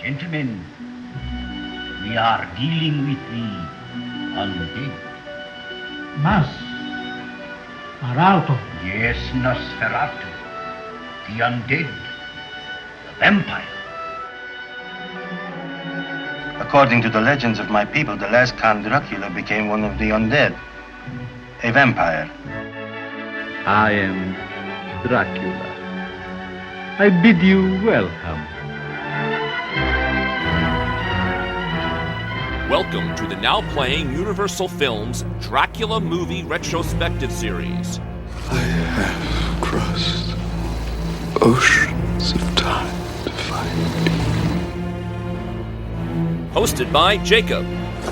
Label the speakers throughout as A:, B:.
A: Gentlemen, we are dealing with the undead.
B: Mas, Maralto.
A: Yes, Nosferatu. The undead. The vampire.
C: According to the legends of my people, the last Count Dracula became one of the undead. A vampire.
D: I am Dracula. I bid you welcome.
E: Welcome to the now playing Universal Films Dracula Movie Retrospective Series.
F: I have crossed oceans of time to find you.
E: Hosted by Jacob.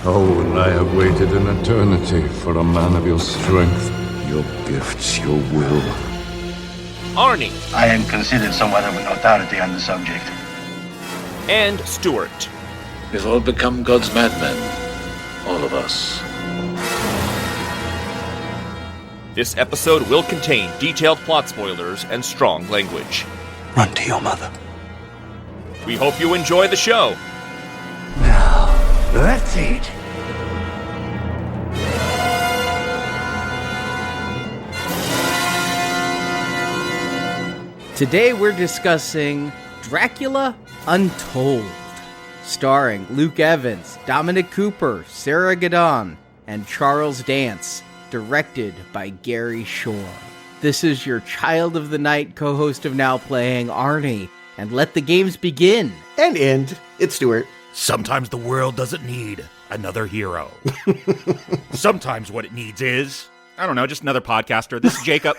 F: Oh, and I have waited an eternity for a man of your strength, your gifts, your will.
E: Arnie.
C: I am considered somewhat of an authority on the subject.
E: And Stuart.
G: We've all become God's madmen. All of us.
E: This episode will contain detailed plot spoilers and strong language.
F: Run to your mother.
E: We hope you enjoy the show.
F: Now, let's eat.
H: Today we're discussing Dracula Untold, starring Luke Evans, Dominic Cooper, Sarah Gadon, and Charles Dance, directed by Gary Shore. This is your Child of the Night co-host of Now Playing, Arnie, and let the games begin.
I: And end. It's Stuart.
J: Sometimes the world doesn't need another hero. Sometimes what it needs is, I don't know, just another podcaster. This is Jacob.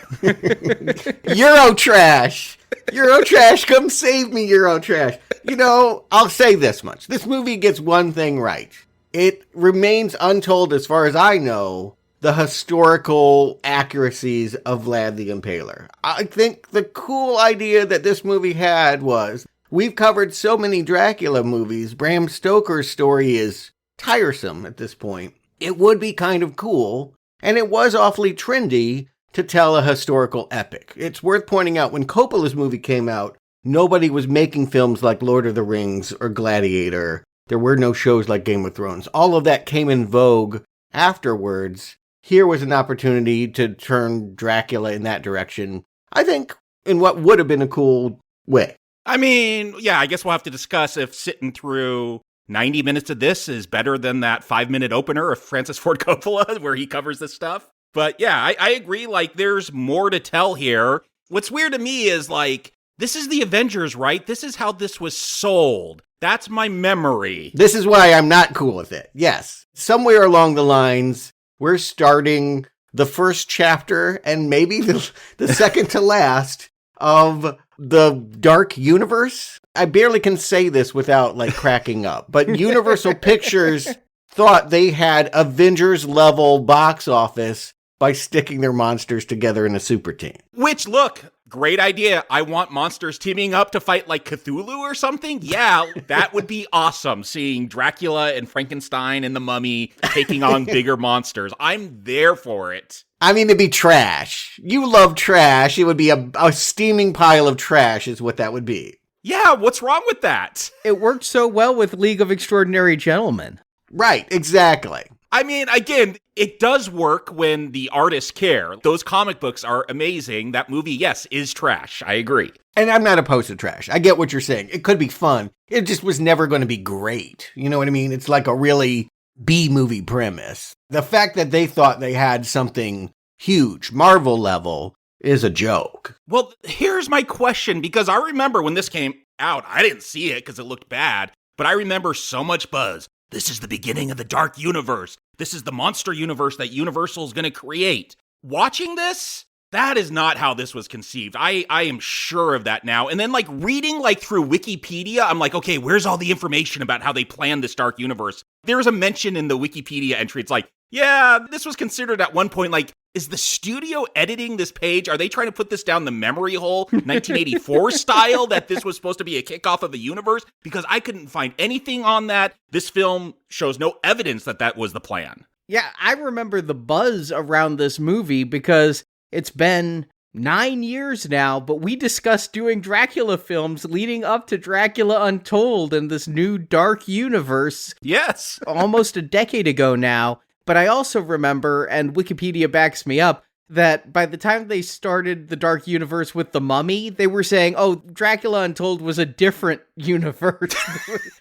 I: Eurotrash! Eurotrash, come save me, Eurotrash. You know, I'll say this much. This movie gets one thing right. It remains untold, as far as I know, the historical accuracies of Vlad the Impaler. I think the cool idea that this movie had was, we've covered so many Dracula movies, Bram Stoker's story is tiresome at this point. It would be kind of cool, and it was awfully trendy to tell a historical epic. It's worth pointing out, when Coppola's movie came out, nobody was making films like Lord of the Rings or Gladiator. There were no shows like Game of Thrones. All of that came in vogue afterwards. Here was an opportunity to turn Dracula in that direction, I think, in what would have been a cool way.
J: I mean, yeah, I guess we'll have to discuss if sitting through 90 minutes of this is better than that 5-minute opener of Francis Ford Coppola where he covers this stuff. But yeah, I agree, like, there's more to tell here. What's weird to me is, like, this is the Avengers, right? This is how this was sold. That's my memory.
I: This is why I'm not cool with it. Yes. Somewhere along the lines, we're starting the first chapter and maybe the second to last of the Dark Universe. I barely can say this without, like, cracking up. But Universal Pictures thought they had Avengers-level box office by sticking their monsters together in a super team.
J: Which, look, great idea. I want monsters teaming up to fight like Cthulhu or something. Yeah, that would be awesome, seeing Dracula and Frankenstein and the Mummy taking on bigger monsters. I'm there for it.
I: I mean, it'd be trash. You love trash. It would be a steaming pile of trash is what that would be.
J: Yeah, what's wrong with that?
H: It worked so well with League of Extraordinary Gentlemen.
I: Right, exactly.
J: I mean, again, it does work when the artists care. Those comic books are amazing. That movie, yes, is trash. I agree.
I: And I'm not opposed to trash. I get what you're saying. It could be fun. It just was never going to be great. You know what I mean? It's like a really B-movie premise. The fact that they thought they had something huge, Marvel level, is a joke.
J: Well, here's my question, because I remember when this came out, I didn't see it because it looked bad, but I remember so much buzz. This is the beginning of the Dark Universe. This is the monster universe that Universal is going to create. Watching this, that is not how this was conceived. I am sure of that now. And then, like, reading, like, through Wikipedia, I'm like, okay, where's all the information about how they planned this Dark Universe? There's a mention in the Wikipedia entry. It's like, yeah, this was considered at one point, like, is the studio editing this page? Are they trying to put this down the memory hole, 1984 style, that this was supposed to be a kickoff of the universe? Because I couldn't find anything on that. This film shows no evidence that that was the plan.
H: Yeah, I remember the buzz around this movie because it's been 9 years now, but we discussed doing Dracula films leading up to Dracula Untold and this new dark universe.
J: Yes.
H: Almost a decade ago now. But I also remember, and Wikipedia backs me up, that by the time they started the Dark Universe with The Mummy, they were saying, oh, Dracula Untold was a different universe.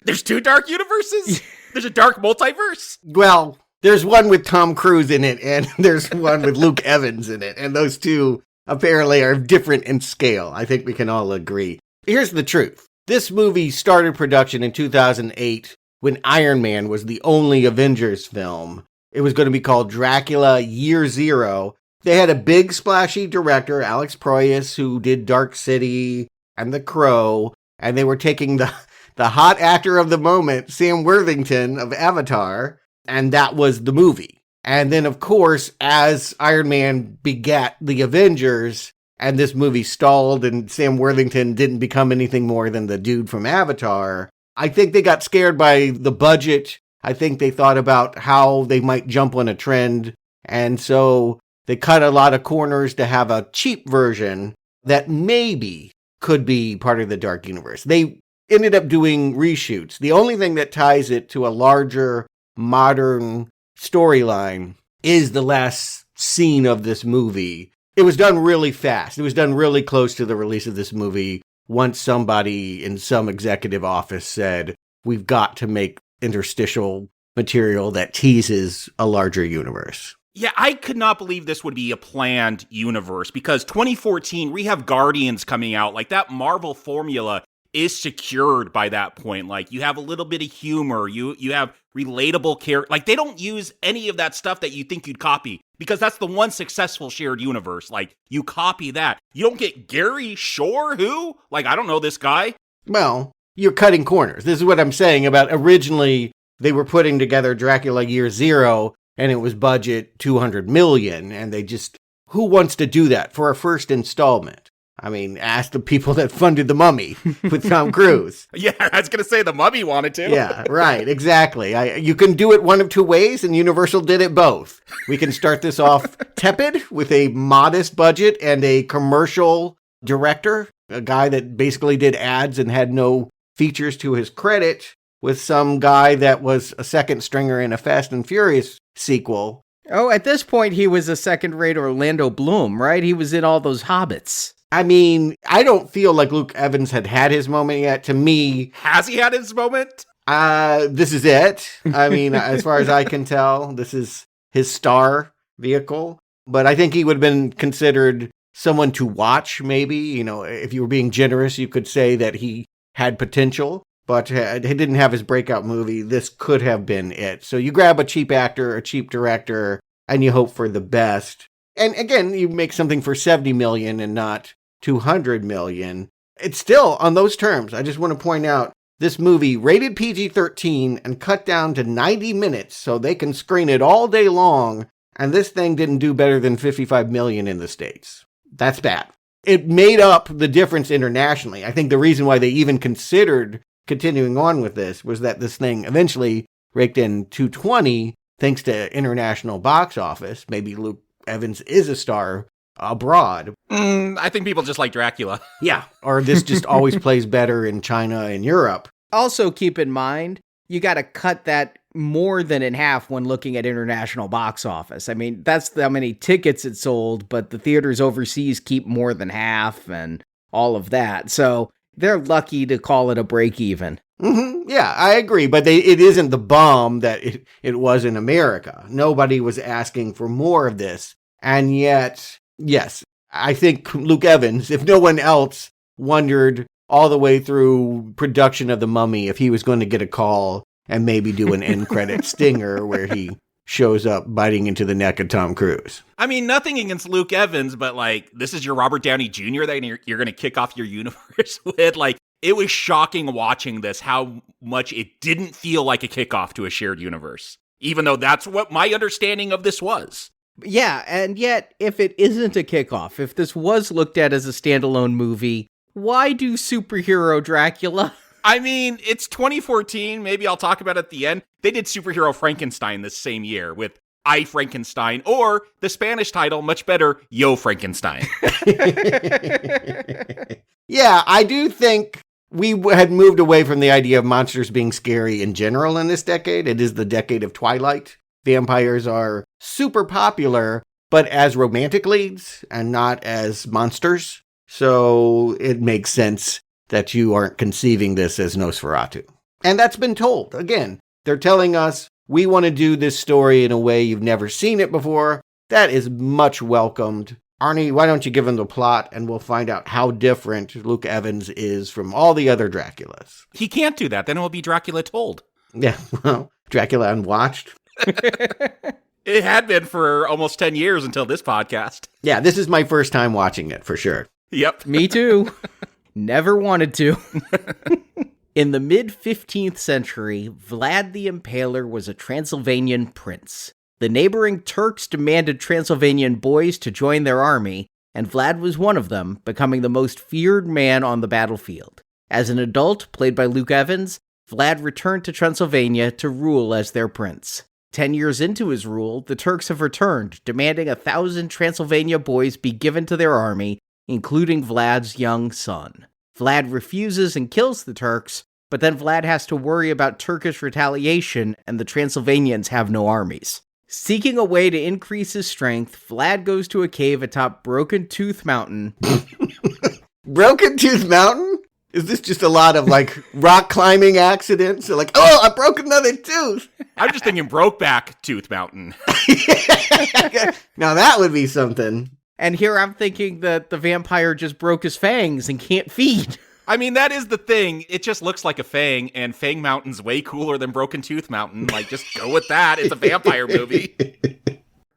J: There's 2 dark universes? There's a dark multiverse?
I: Well, there's one with Tom Cruise in it, and there's one with Luke Evans in it, and those two apparently are different in scale. I think we can all agree. Here's the truth. This movie started production in 2008 when Iron Man was the only Avengers film. It was going to be called Dracula Year Zero. They had a big splashy director, Alex Proyas, who did Dark City and The Crow, and they were taking the hot actor of the moment, Sam Worthington of Avatar, and that was the movie. And then, of course, as Iron Man begat the Avengers, and this movie stalled and Sam Worthington didn't become anything more than the dude from Avatar, I think they got scared by the budget. I think they thought about how they might jump on a trend, and so they cut a lot of corners to have a cheap version that maybe could be part of the Dark Universe. They ended up doing reshoots. The only thing that ties it to a larger, modern storyline is the last scene of this movie. It was done really fast. It was done really close to the release of this movie once somebody in some executive office said, we've got to make interstitial material that teases a larger universe.
J: Yeah, I could not believe this would be a planned universe because 2014, we have Guardians coming out. Like, that Marvel formula is secured by that point. Like, you have a little bit of humor. You have relatable characters. Like, they don't use any of that stuff that you think you'd copy because that's the one successful shared universe. Like, you copy that. You don't get Gary Shore, who? Like, I don't know this guy.
I: Well, you're cutting corners. This is what I'm saying about originally they were putting together Dracula Year Zero, and it was budget $200 million, and they just, who wants to do that for a first installment? I mean, ask the people that funded The Mummy with Tom Cruise.
J: Yeah, I was going to say The Mummy wanted to.
I: Yeah, right, exactly. You can do it one of two ways, and Universal did it both. We can start this off tepid with a modest budget and a commercial director, a guy that basically did ads and had no features to his credit, with some guy that was a second stringer in a Fast and Furious sequel.
H: Oh, at this point, he was a second-rate Orlando Bloom, right? He was in all those Hobbits.
I: I mean, I don't feel like Luke Evans had his moment yet. To me...
J: Has he had his moment?
I: This is it. I mean, as far as I can tell, this is his star vehicle. But I think he would have been considered someone to watch, maybe. You know, if you were being generous, you could say that he had potential, but he didn't have his breakout movie. This could have been it. So you grab a cheap actor, a cheap director, and you hope for the best. And again, you make something for $70 million and not $200 million. It's still on those terms. I just want to point out this movie rated PG-13 and cut down to 90 minutes so they can screen it all day long. And this thing didn't do better than $55 million in the States. That's bad. It made up the difference internationally. I think the reason why they even considered continuing on with this was that this thing eventually raked in $220 thanks to international box office. Maybe Luke Evans is a star abroad.
J: I think people just like Dracula.
I: Yeah, or this just always plays better in China and Europe.
H: Also keep in mind, you got to cut that more than in half when looking at international box office. I mean, that's how many tickets it sold, but the theaters overseas keep more than half and all of that. So they're lucky to call it a break even.
I: Mm-hmm. Yeah, I agree. But it isn't the bomb that it was in America. Nobody was asking for more of this. And yet, yes, I think Luke Evans, if no one else, wondered all the way through production of The Mummy if he was going to get a call and maybe do an end credit stinger where he shows up biting into the neck of Tom Cruise.
J: I mean, nothing against Luke Evans, but like, this is your Robert Downey Jr. that you're going to kick off your universe with. Like, it was shocking watching this, how much it didn't feel like a kickoff to a shared universe, even though that's what my understanding of this was.
H: Yeah, and yet, if it isn't a kickoff, if this was looked at as a standalone movie, why do superhero Dracula?
J: I mean, it's 2014. Maybe I'll talk about it at the end. They did Superhero Frankenstein this same year with I Frankenstein, or the Spanish title, much better, Yo Frankenstein.
I: Yeah, I do think we had moved away from the idea of monsters being scary in general in this decade. It is the decade of Twilight. Vampires are super popular, but as romantic leads and not as monsters. So it makes sense that you aren't conceiving this as Nosferatu. And that's been told. Again, they're telling us, we want to do this story in a way you've never seen it before. That is much welcomed. Arnie, why don't you give him the plot and we'll find out how different Luke Evans is from all the other Draculas.
J: He can't do that. Then it will be Dracula Told.
I: Yeah, well, Dracula Unwatched.
J: It had been for almost 10 years until this podcast.
I: Yeah, this is my first time watching it, for sure.
J: Yep.
H: Me too. Never wanted to. In the mid-15th century, Vlad the Impaler was a Transylvanian prince. The neighboring Turks demanded Transylvanian boys to join their army, and Vlad was one of them, becoming the most feared man on the battlefield. As an adult, played by Luke Evans, Vlad returned to Transylvania to rule as their prince. 10 years into his rule, the Turks have returned, demanding 1,000 Transylvania boys be given to their army, including Vlad's young son. Vlad refuses and kills the Turks, but then Vlad has to worry about Turkish retaliation, and the Transylvanians have no armies. Seeking a way to increase his strength, Vlad goes to a cave atop Broken Tooth Mountain.
I: Broken Tooth Mountain? Is this just a lot of, rock climbing accidents? Or oh, I broke another tooth!
J: I'm just thinking Brokeback Tooth Mountain.
I: Now that would be something.
H: And here I'm thinking that the vampire just broke his fangs and can't feed.
J: I mean, that is the thing. It just looks like a fang, and Fang Mountain's way cooler than Broken Tooth Mountain. Just go with that. It's a vampire movie.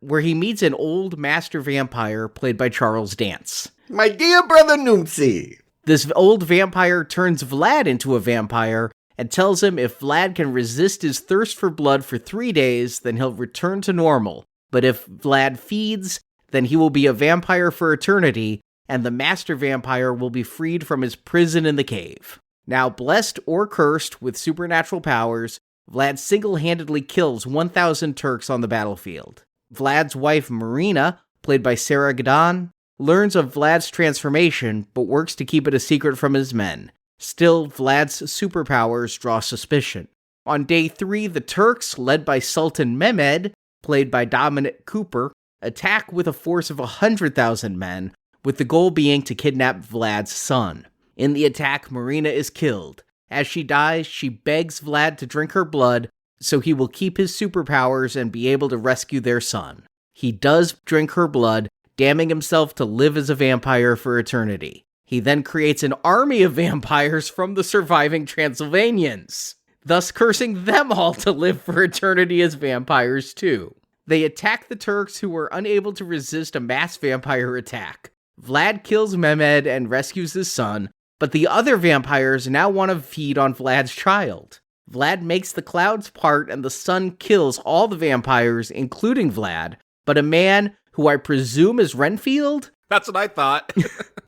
H: Where he meets an old master vampire played by Charles Dance.
I: My dear brother Nunzi.
H: This old vampire turns Vlad into a vampire and tells him if Vlad can resist his thirst for blood for 3 days, then he'll return to normal. But if Vlad feeds, then he will be a vampire for eternity, and the master vampire will be freed from his prison in the cave. Now, blessed or cursed with supernatural powers, Vlad single-handedly kills 1,000 Turks on the battlefield. Vlad's wife, Marina, played by Sarah Gadon, learns of Vlad's transformation, but works to keep it a secret from his men. Still, Vlad's superpowers draw suspicion. On day 3, the Turks, led by Sultan Mehmed, played by Dominic Cooper, attack with a force of 100,000 men, with the goal being to kidnap Vlad's son. In the attack, Marina is killed. As she dies, she begs Vlad to drink her blood so he will keep his superpowers and be able to rescue their son. He does drink her blood, damning himself to live as a vampire for eternity. He then creates an army of vampires from the surviving Transylvanians, thus cursing them all to live for eternity as vampires too. They attack the Turks, who were unable to resist a mass vampire attack. Vlad kills Mehmed and rescues his son, but the other vampires now want to feed on Vlad's child. Vlad makes the clouds part and the sun kills all the vampires, including Vlad, but a man, who I presume is Renfield?
J: That's what I thought.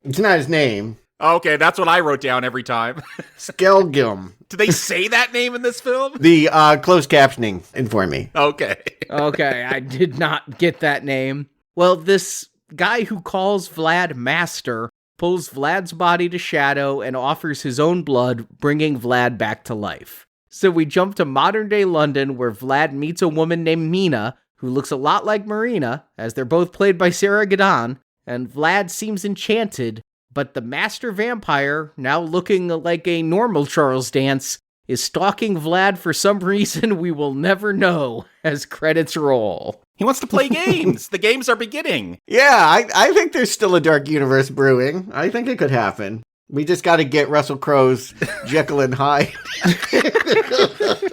I: It's not his name.
J: Okay, that's what I wrote down every time.
I: Skelgum.
J: Do they say that name in this film?
I: The closed captioning informed me.
J: Okay.
H: Okay, I did not get that name. Well, this guy who calls Vlad Master pulls Vlad's body to shadow and offers his own blood, bringing Vlad back to life. So we jump to modern-day London, where Vlad meets a woman named Mina, who looks a lot like Marina, as they're both played by Sarah Gadon, and Vlad seems enchanted, but the master vampire, now looking like a normal Charles Dance, is stalking Vlad for some reason we will never know as credits roll.
J: He wants to play games. The games are beginning.
I: Yeah, I think there's still a dark universe brewing. I think it could happen. We just got to get Russell Crowe's Jekyll and Hyde.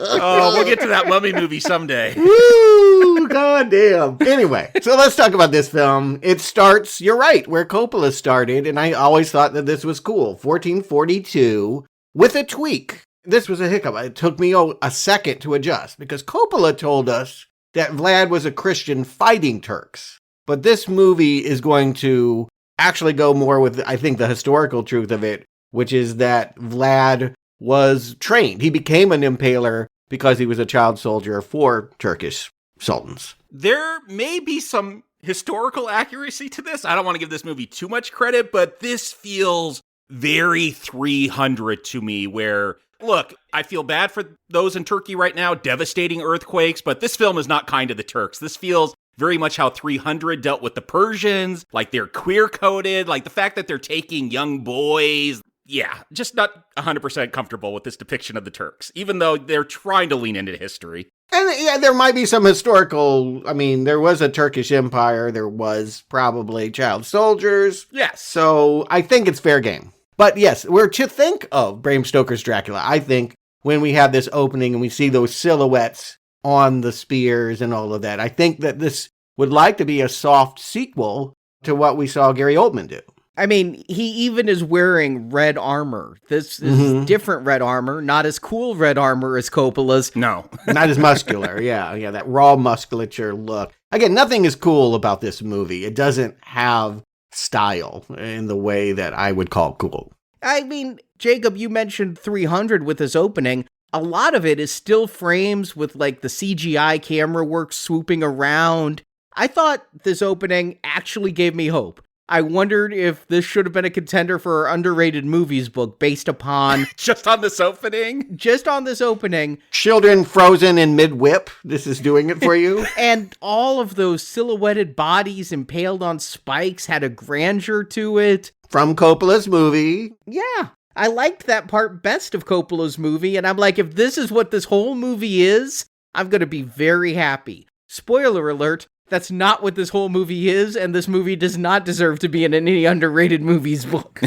J: Oh, we'll get to that Mummy movie someday.
I: Woo! Goddamn. Anyway, so let's talk about this film. It starts, you're right, where Coppola started, and I always thought that this was cool. 1442, with a tweak. This was a hiccup. It took me a second to adjust, because Coppola told us that Vlad was a Christian fighting Turks. But this movie is going to actually go more with, I think, the historical truth of it, which is that Vlad was trained. He became an impaler because he was a child soldier for Turkish sultans.
J: There may be some historical accuracy to this. I don't want to give this movie too much credit, but this feels very 300 to me, where, look, I feel bad for those in Turkey right now, devastating earthquakes, but this film is not kind to the Turks. This feels very much how 300 dealt with the Persians, like they're queer-coded, like the fact that they're taking young boys. Yeah, just not 100% comfortable with this depiction of the Turks, even though they're trying to lean into history.
I: And yeah, there might be some historical, I mean, there was a Turkish empire, there was probably child soldiers.
J: Yes.
I: So I think it's fair game. But yes, we're to think of Bram Stoker's Dracula. I think when we have this opening and we see those silhouettes on the spears and all of that, I think that this would like to be a soft sequel to what we saw Gary Oldman do.
H: I mean, he even is wearing red armor. This is different red armor, not as cool red armor as Coppola's.
J: No.
I: Not as muscular, yeah, that raw musculature look. Again, nothing is cool about this movie. It doesn't have style in the way that I would call cool.
H: I mean, Jacob, you mentioned 300 with this opening. A lot of it is still frames with, like, the CGI camera work swooping around. I thought this opening actually gave me hope. I wondered if this should have been a contender for our underrated movies book based upon...
J: Just on this opening?
H: Just on this opening.
I: Children frozen in mid-whip. This is doing it for you.
H: And all of those silhouetted bodies impaled on spikes had a grandeur to it.
I: From Coppola's movie.
H: Yeah. I liked that part best of Coppola's movie, and I'm like, if this is what this whole movie is, I'm going to be very happy. Spoiler alert, that's not what this whole movie is, and this movie does not deserve to be in any underrated movies book.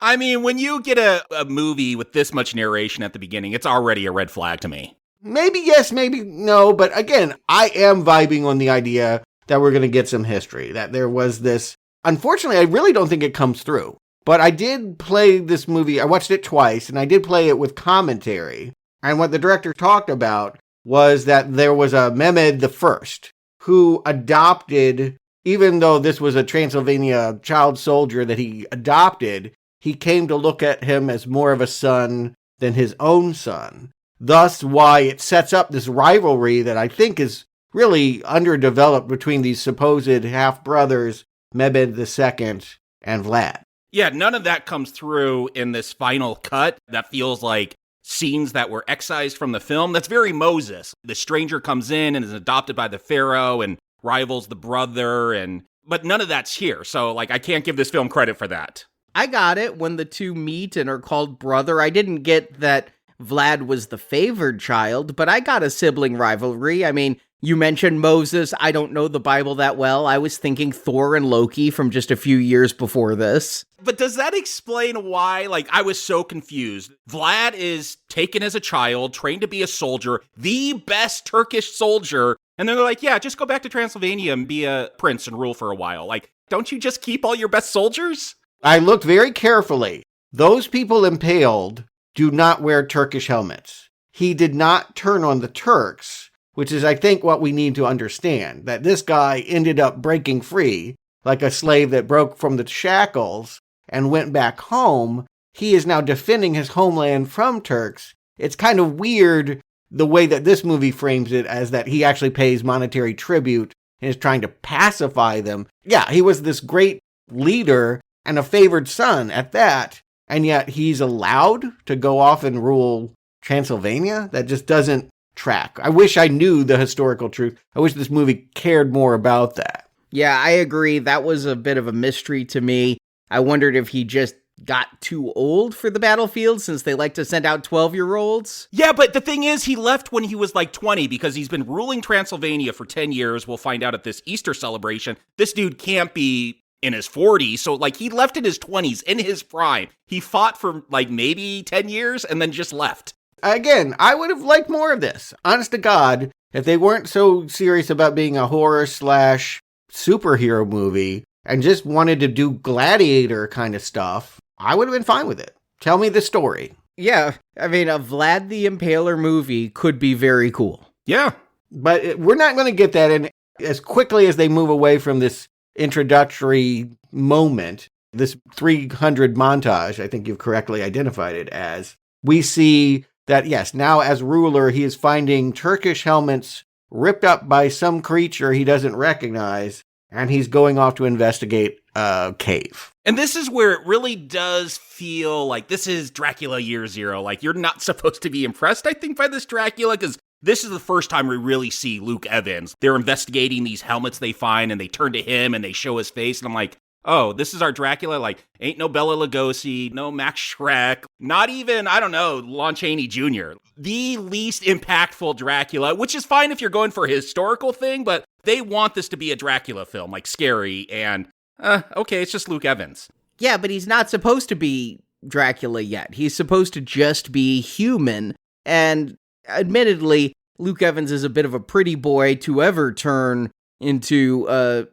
J: I mean, when you get a movie with this much narration at the beginning, it's already a red flag to me.
I: Maybe yes, maybe no, but again, I am vibing on the idea that we're going to get some history, that there was this. Unfortunately, I really don't think it comes through, but I did play this movie. I watched it twice, and I did play it with commentary, and what the director talked about was that there was a Mehmed the First, who adopted, even though this was a Transylvania child soldier that he adopted, he came to look at him as more of a son than his own son. Thus why it sets up this rivalry that I think is really underdeveloped between these supposed half-brothers, Mehmed II and Vlad.
J: Yeah, none of that comes through in this final cut. That feels like scenes that were excised from the film. That's very Moses. The stranger comes in and is adopted by the pharaoh and rivals the brother, but none of that's here. So, like, I can't give this film credit for that.
H: I got it when the two meet and are called brother. I didn't get that Vlad was the favored child, but I got a sibling rivalry. I mean, you mentioned Moses. I don't know the Bible that well. I was thinking Thor and Loki from just a few years before this.
J: But does that explain why, like, I was so confused? Vlad is taken as a child, trained to be a soldier, the best Turkish soldier, and then they're like, yeah, just go back to Transylvania and be a prince and rule for a while. Like, don't you just keep all your best soldiers?
I: I looked very carefully. Those people impaled do not wear Turkish helmets. He did not turn on the Turks, which is, I think, what we need to understand, that this guy ended up breaking free, like a slave that broke from the shackles and went back home. He is now defending his homeland from Turks. It's kind of weird the way that this movie frames it, as that he actually pays monetary tribute and is trying to pacify them. Yeah, he was this great leader and a favored son at that, and yet he's allowed to go off and rule Transylvania? That just doesn't track. I wish I knew the historical truth. I wish this movie cared more about that.
H: Yeah, I agree. That was a bit of a mystery to me. I wondered if he just got too old for the battlefield since they like to send out 12-year-olds.
J: Yeah, but the thing is, he left when he was like 20 because he's been ruling Transylvania for 10 years. We'll find out at this Easter celebration. This dude can't be in his 40s. So, like, he left in his 20s, in his prime. He fought for, like, maybe 10 years and then just left.
I: Again, I would have liked more of this. Honest to God, if they weren't so serious about being a horror/superhero movie and just wanted to do gladiator kind of stuff, I would have been fine with it. Tell me the story.
H: Yeah, I mean, a Vlad the Impaler movie could be very cool.
J: Yeah.
I: But we're not going to get that in as quickly as they move away from this introductory moment, this 300 montage, I think you've correctly identified it as. We see that, yes, now as ruler, he is finding Turkish helmets ripped up by some creature he doesn't recognize, and he's going off to investigate a cave.
J: And this is where it really does feel like this is Dracula Year Zero. Like, you're not supposed to be impressed, I think, by this Dracula, because this is the first time we really see Luke Evans. They're investigating these helmets they find, and they turn to him, and they show his face, and I'm like, oh, this is our Dracula? Like, ain't no Bela Lugosi, no Max Schreck, not even, I don't know, Lon Chaney Jr. The least impactful Dracula, which is fine if you're going for a historical thing, but they want this to be a Dracula film, like scary, and okay, it's just Luke Evans.
H: Yeah, but he's not supposed to be Dracula yet. He's supposed to just be human. And admittedly, Luke Evans is a bit of a pretty boy to ever turn into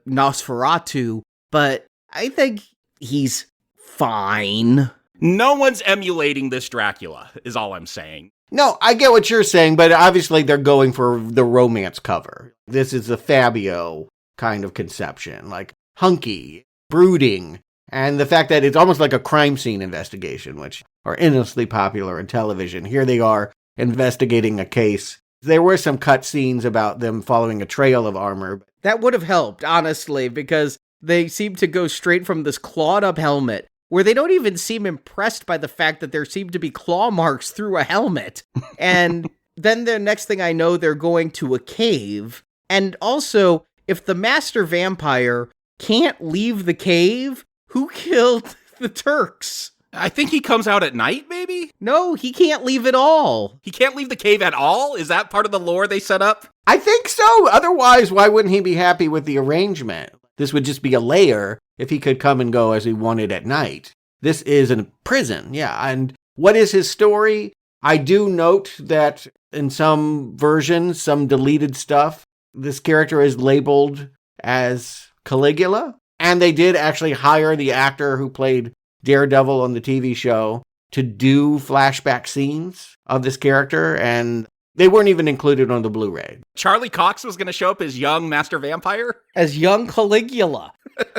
H: Nosferatu, but I think he's fine.
J: No one's emulating this Dracula, is all I'm saying.
I: No, I get what you're saying, but obviously they're going for the romance cover. This is the Fabio kind of conception, like hunky, brooding, and the fact that it's almost like a crime scene investigation, which are endlessly popular in television. Here they are investigating a case. There were some cut scenes about them following a trail of armor.
H: That would have helped, honestly, because they seem to go straight from this clawed up helmet, where they don't even seem impressed by the fact that there seem to be claw marks through a helmet. And then the next thing I know, they're going to a cave. And also, if the master vampire can't leave the cave, who killed the Turks?
J: I think he comes out at night, maybe?
H: No, he can't leave at all.
J: He can't leave the cave at all? Is that part of the lore they set up?
I: I think so. Otherwise, why wouldn't he be happy with the arrangement? This would just be a layer if he could come and go as he wanted at night. This is a prison, yeah. And what is his story? I do note that in some versions, some deleted stuff, this character is labeled as Caligula. And they did actually hire the actor who played Daredevil on the TV show to do flashback scenes of this character, and they weren't even included on the Blu-ray.
J: Charlie Cox was going to show up as young Master Vampire?
H: As young Caligula.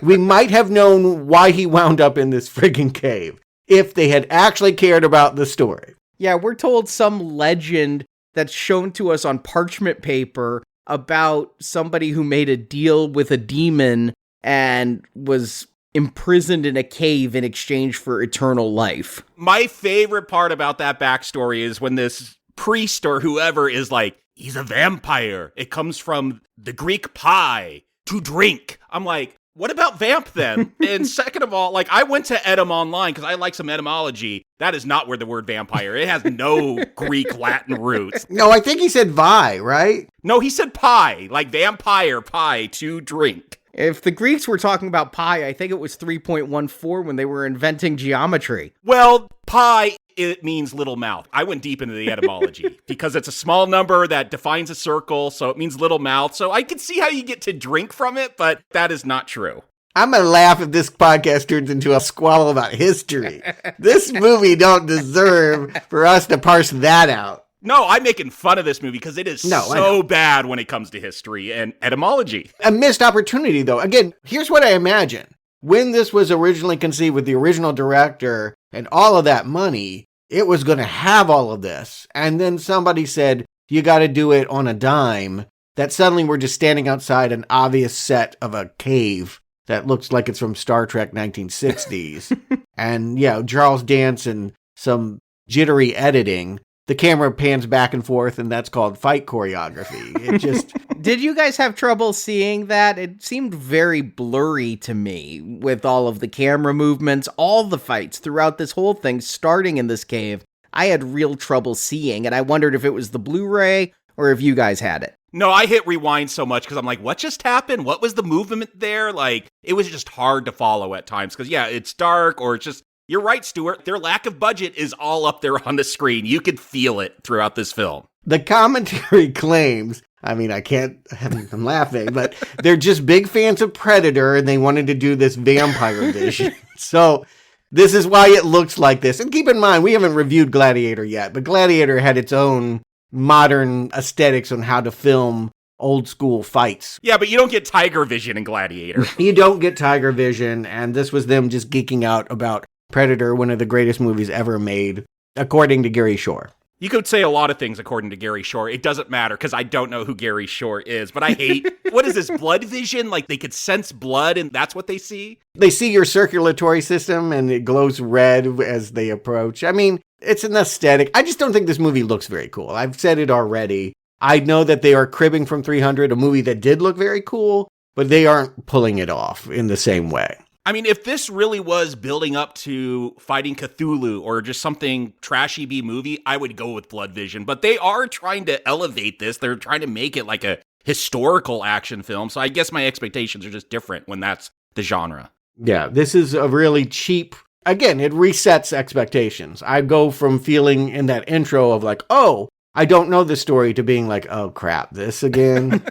I: We might have known why he wound up in this friggin' cave if they had actually cared about the story.
H: Yeah, we're told some legend that's shown to us on parchment paper about somebody who made a deal with a demon and was imprisoned in a cave in exchange for eternal life.
J: My favorite part about that backstory is when this priest or whoever is like, he's a vampire. It comes from the Greek pi, to drink. I'm like, what about vamp then? And second of all, like, I went to Edom online because I like some etymology. That is not where the word vampire. It has no Greek Latin roots.
I: No, I think he said vi, right?
J: No, he said pi, like vampire, pi, to drink.
H: If the Greeks were talking about pi, I think it was 3.14 when they were inventing geometry.
J: Well, pi, it means little mouth. I went deep into the etymology because it's a small number that defines a circle, so it means little mouth. So I could see how you get to drink from it, but that is not true.
I: I'm going to laugh if this podcast turns into a squabble about history. This movie don't deserve for us to parse that out.
J: No, I'm making fun of this movie because it is so bad when it comes to history and etymology.
I: A missed opportunity, though. Again, here's what I imagine. When this was originally conceived with the original director and all of that money, it was going to have all of this. And then somebody said, you got to do it on a dime. That suddenly we're just standing outside an obvious set of a cave that looks like it's from Star Trek 1960s. And, yeah, Charles Dance and some jittery editing. The camera pans back and forth, and that's called fight choreography. It just...
H: Did you guys have trouble seeing that? It seemed very blurry to me with all of the camera movements, all the fights throughout this whole thing, starting in this cave. I had real trouble seeing, and I wondered if it was the Blu-ray or if you guys had it.
J: No, I hit rewind so much because I'm like, what just happened? What was the movement there? Like, it was just hard to follow at times because, yeah, it's dark or it's just... You're right, Stuart. Their lack of budget is all up there on the screen. You could feel it throughout this film.
I: The commentary claims, I mean, I'm laughing, but they're just big fans of Predator and they wanted to do this vampire edition. So this is why it looks like this. And keep in mind, we haven't reviewed Gladiator yet, but Gladiator had its own modern aesthetics on how to film old school fights.
J: Yeah, but you don't get tiger vision in Gladiator.
I: You don't get tiger vision, and this was them just geeking out about Predator, one of the greatest movies ever made, according to Gary Shore.
J: You could say a lot of things according to Gary Shore. It doesn't matter because I don't know who Gary Shore is, but I hate, what is this, blood vision? Like they could sense blood and that's what they see?
I: They see your circulatory system and it glows red as they approach. I mean, it's an aesthetic. I just don't think this movie looks very cool. I've said it already. I know that they are cribbing from 300, a movie that did look very cool, but they aren't pulling it off in the same way.
J: I mean, if this really was building up to fighting Cthulhu or just something trashy B movie, I would go with Blood Vision. But they are trying to elevate this. They're trying to make it like a historical action film. So I guess my expectations are just different when that's the genre.
I: Yeah, this is a really cheap, again, it resets expectations. I go from feeling in that intro of like, oh, I don't know the story to being like, oh crap, this again?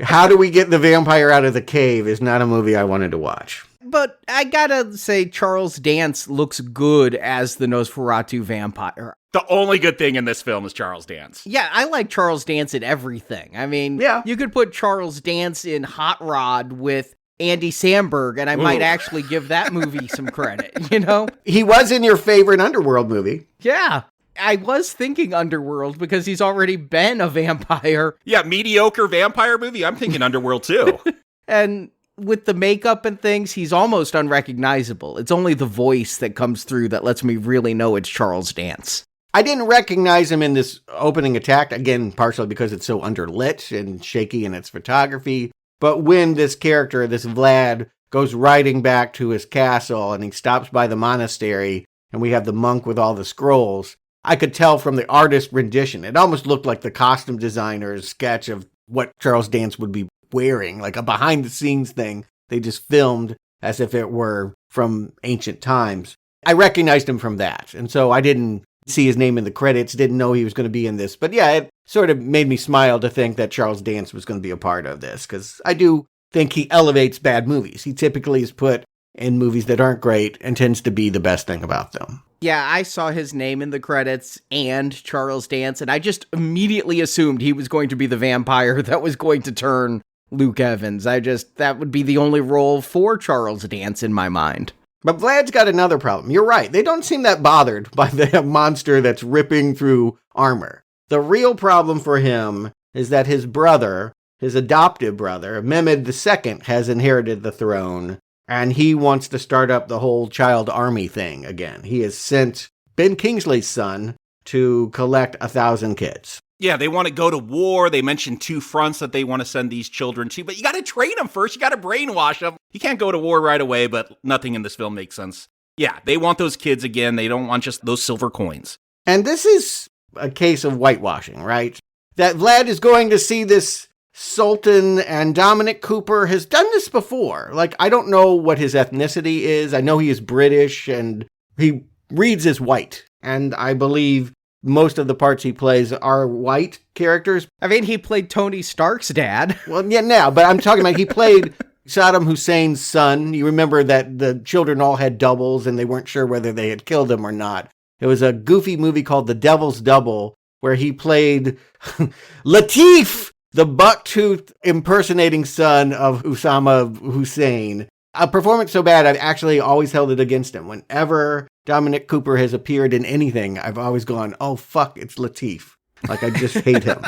I: How do we get the vampire out of the cave is not a movie I wanted to watch.
H: But I gotta say, Charles Dance looks good as the Nosferatu vampire.
J: The only good thing in this film is Charles Dance.
H: Yeah, I like Charles Dance in everything. I mean,
I: yeah.
H: You could put Charles Dance in Hot Rod with Andy Samberg, and I might actually give that movie some credit, you know?
I: He was in your favorite Underworld movie.
H: Yeah. I was thinking Underworld because he's already been a vampire.
J: Yeah, mediocre vampire movie. I'm thinking Underworld too.
H: And with the makeup and things, he's almost unrecognizable. It's only the voice that comes through that lets me really know it's Charles Dance.
I: I didn't recognize him in this opening attack, again, partially because it's so underlit and shaky in its photography. But when this character, this Vlad, goes riding back to his castle and he stops by the monastery and we have the monk with all the scrolls, I could tell from the artist rendition. It almost looked like the costume designer's sketch of what Charles Dance would be wearing, like a behind-the-scenes thing. They just filmed as if it were from ancient times. I recognized him from that, and so I didn't see his name in the credits, didn't know he was going to be in this. But yeah, it sort of made me smile to think that Charles Dance was going to be a part of this, because I do think he elevates bad movies. He typically is put in movies that aren't great and tends to be the best thing about them.
H: Yeah, I saw his name in the credits and Charles Dance, and I just immediately assumed he was going to be the vampire that was going to turn Luke Evans. That would be the only role for Charles Dance in my mind.
I: But Vlad's got another problem. You're right. They don't seem that bothered by the monster that's ripping through armor. The real problem for him is that his brother, his adoptive brother, Mehmed II, has inherited the throne. And he wants to start up the whole child army thing again. He has sent Ben Kingsley's son to collect 1,000 kids.
J: Yeah, they want to go to war. They mentioned 2 fronts that they want to send these children to, but you got to train them first. You got to brainwash them. You can't go to war right away, but nothing in this film makes sense. Yeah, they want those kids again. They don't want just those silver coins.
I: And this is a case of whitewashing, right? That Vlad is going to see this Sultan, and Dominic Cooper has done this before. Like, I don't know what his ethnicity is. I know he is British and he reads as white. And I believe most of the parts he plays are white characters.
H: I mean, he played Tony Stark's dad.
I: Well, yeah, now, but I'm talking about he played Saddam Hussein's son. You remember that the children all had doubles and they weren't sure whether they had killed him or not. It was a goofy movie called The Devil's Double where he played Latif, the buck-toothed impersonating son of Osama Hussein. A performance so bad, I've actually always held it against him. Whenever Dominic Cooper has appeared in anything, I've always gone, oh, fuck, it's Latif. Like, I just hate him.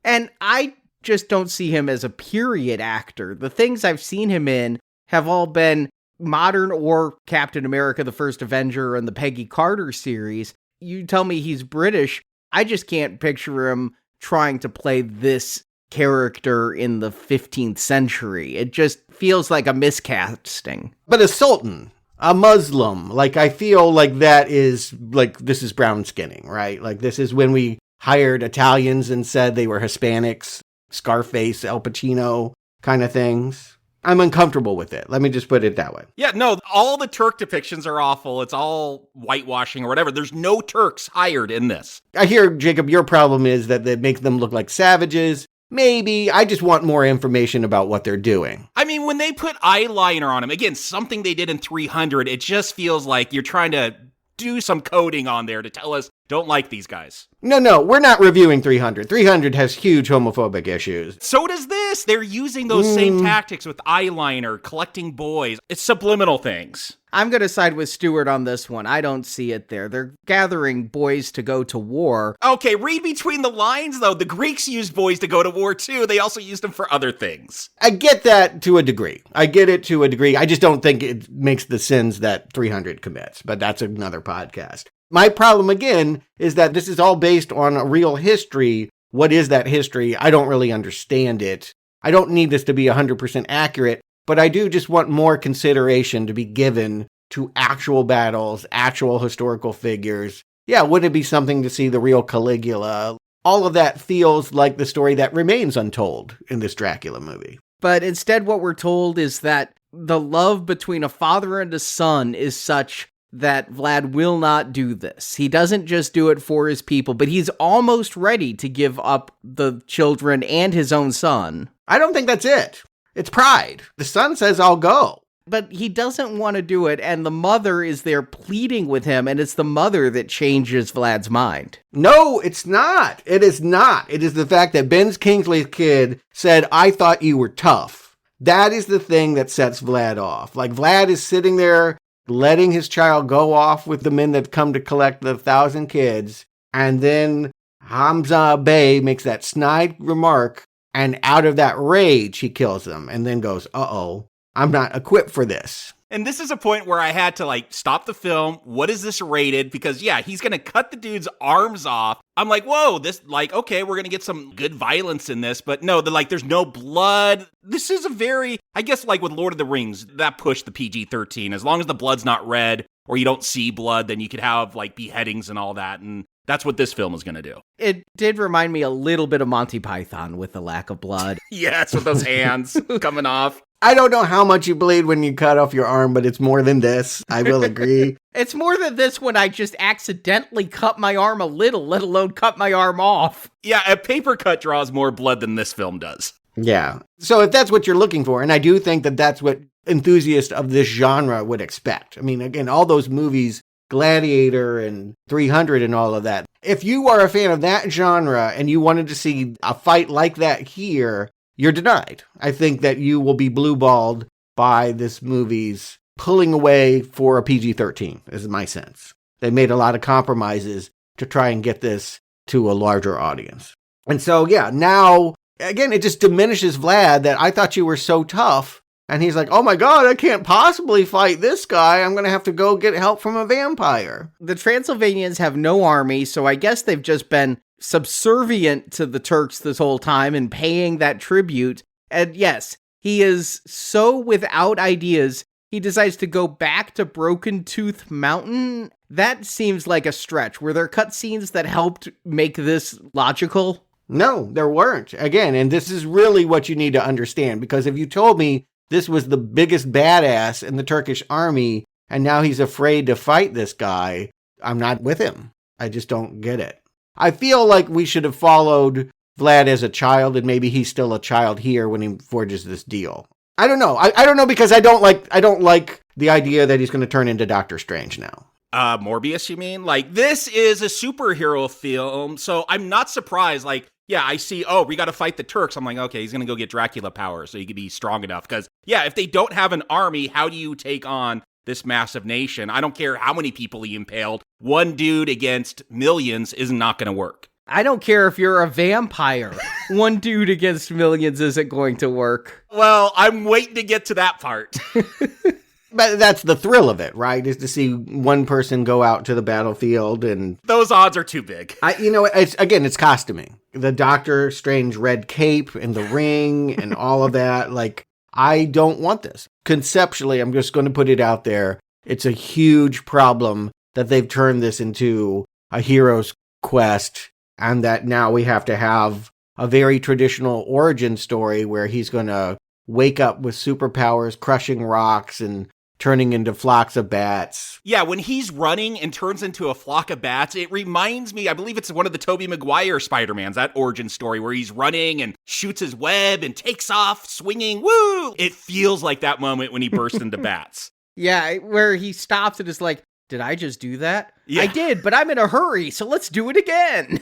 H: And I just don't see him as a period actor. The things I've seen him in have all been modern or Captain America, the First Avenger, and the Peggy Carter series. You tell me he's British, I just can't picture him trying to play this character in the 15th century. It just feels like a miscasting.
I: But a sultan, a Muslim, like I feel like that is like, this is brown skinning, right? Like this is when we hired Italians and said they were Hispanics, Scarface, Al Pacino kind of things. I'm uncomfortable with it. Let me just put it that way.
J: Yeah, no, all the Turk depictions are awful. It's all whitewashing or whatever. There's no Turks hired in this.
I: I hear, Jacob, your problem is that it makes them look like savages. Maybe. I just want more information about what they're doing.
J: I mean, when they put eyeliner on him, again, something they did in 300, it just feels like you're trying to do some coding on there to tell us Don't like these guys.
I: No, we're not reviewing 300. 300 has huge homophobic issues.
J: So does this. They're using those same tactics with eyeliner, collecting boys. It's subliminal things.
H: I'm going to side with Stuart on this one. I don't see it there. They're gathering boys to go to war.
J: Okay, read between the lines, though. The Greeks used boys to go to war, too. They also used them for other things.
I: I get that to a degree. I get it to a degree. I just don't think it makes the sins that 300 commits, but that's another podcast. My problem, again, is that this is all based on a real history. What is that history? I don't really understand it. I don't need this to be 100% accurate, but I do just want more consideration to be given to actual battles, actual historical figures. Yeah, wouldn't it be something to see the real Caligula? All of that feels like the story that remains untold in this Dracula movie.
H: But instead what we're told is that the love between a father and a son is such that Vlad will not do this. He doesn't just do it for his people, but he's almost ready to give up the children and his own son.
I: I don't think that's it. It's pride. The son says, I'll go.
H: But he doesn't want to do it, and the mother is there pleading with him, and it's the mother that changes Vlad's mind.
I: No, it's not. It is not. It is the fact that Ben Kingsley's kid said, I thought you were tough. That is the thing that sets Vlad off. Like, Vlad is sitting there letting his child go off with the men that come to collect the 1,000 kids, and then Hamza Bey makes that snide remark, and out of that rage, he kills them, and then goes, uh-oh, I'm not equipped for this.
J: And this is a point where I had to, stop the film. What is this rated? Because, yeah, he's going to cut the dude's arms off. I'm like, whoa, this, okay, we're going to get some good violence in this. But no, there's no blood. This is a very, I guess, with Lord of the Rings, that pushed the PG-13. As long as the blood's not red or you don't see blood, then you could have, beheadings and all that. And that's what this film is going to do.
H: It did remind me a little bit of Monty Python with the lack of blood.
J: Yes, with those hands coming off.
I: I don't know how much you bleed when you cut off your arm, but it's more than this. I will agree.
H: It's more than this when I just accidentally cut my arm a little, let alone cut my arm off.
J: Yeah, a paper cut draws more blood than this film does.
I: Yeah. So if that's what you're looking for, and I do think that that's what enthusiasts of this genre would expect. I mean, again, all those movies, Gladiator and 300 and all of that. If you are a fan of that genre and you wanted to see a fight like that here, you're denied. I think that you will be blue-balled by this movie's pulling away for a PG-13, is my sense. They made a lot of compromises to try and get this to a larger audience. And so, yeah, now, again, it just diminishes Vlad that I thought you were so tough. And he's like, oh my God, I can't possibly fight this guy. I'm going to have to go get help from a vampire.
H: The Transylvanians have no army, so I guess they've just been subservient to the Turks this whole time and paying that tribute. And yes, he is so without ideas, he decides to go back to Broken Tooth Mountain. That seems like a stretch. Were there cutscenes that helped make this logical?
I: No, there weren't. Again, and this is really what you need to understand, because if you told me this was the biggest badass in the Turkish army, and now he's afraid to fight this guy, I'm not with him. I just don't get it. I feel like we should have followed Vlad as a child, and maybe he's still a child here when he forges this deal. I don't know. I don't know, because I don't like the idea that he's going to turn into Doctor Strange now.
J: Morbius, you mean? This is a superhero film, so I'm not surprised. Yeah, I see, we got to fight the Turks. I'm like, okay, he's going to go get Dracula powers so he could be strong enough. Because, yeah, if they don't have an army, how do you take on this massive nation? I don't care how many people he impaled. One dude against millions is not going to work.
H: I don't care if you're a vampire. One dude against millions isn't going to work.
J: Well, I'm waiting to get to that part.
I: But that's the thrill of it, right? Is to see one person go out to the battlefield and...
J: Those odds are too big.
I: It's costuming. The Doctor Strange red cape and the ring and all of that. I don't want this. Conceptually, I'm just going to put it out there. It's a huge problem that they've turned this into a hero's quest, and that now we have to have a very traditional origin story where he's going to wake up with superpowers, crushing rocks and turning into flocks of bats.
J: Yeah, when he's running and turns into a flock of bats, it reminds me, I believe it's one of the Tobey Maguire Spider-Mans, that origin story where he's running and shoots his web and takes off swinging. Woo! It feels like that moment when he bursts into bats.
H: Yeah, where he stops and is like, Did I just do that?
J: Yeah.
H: I did, but I'm in a hurry, so let's do it again.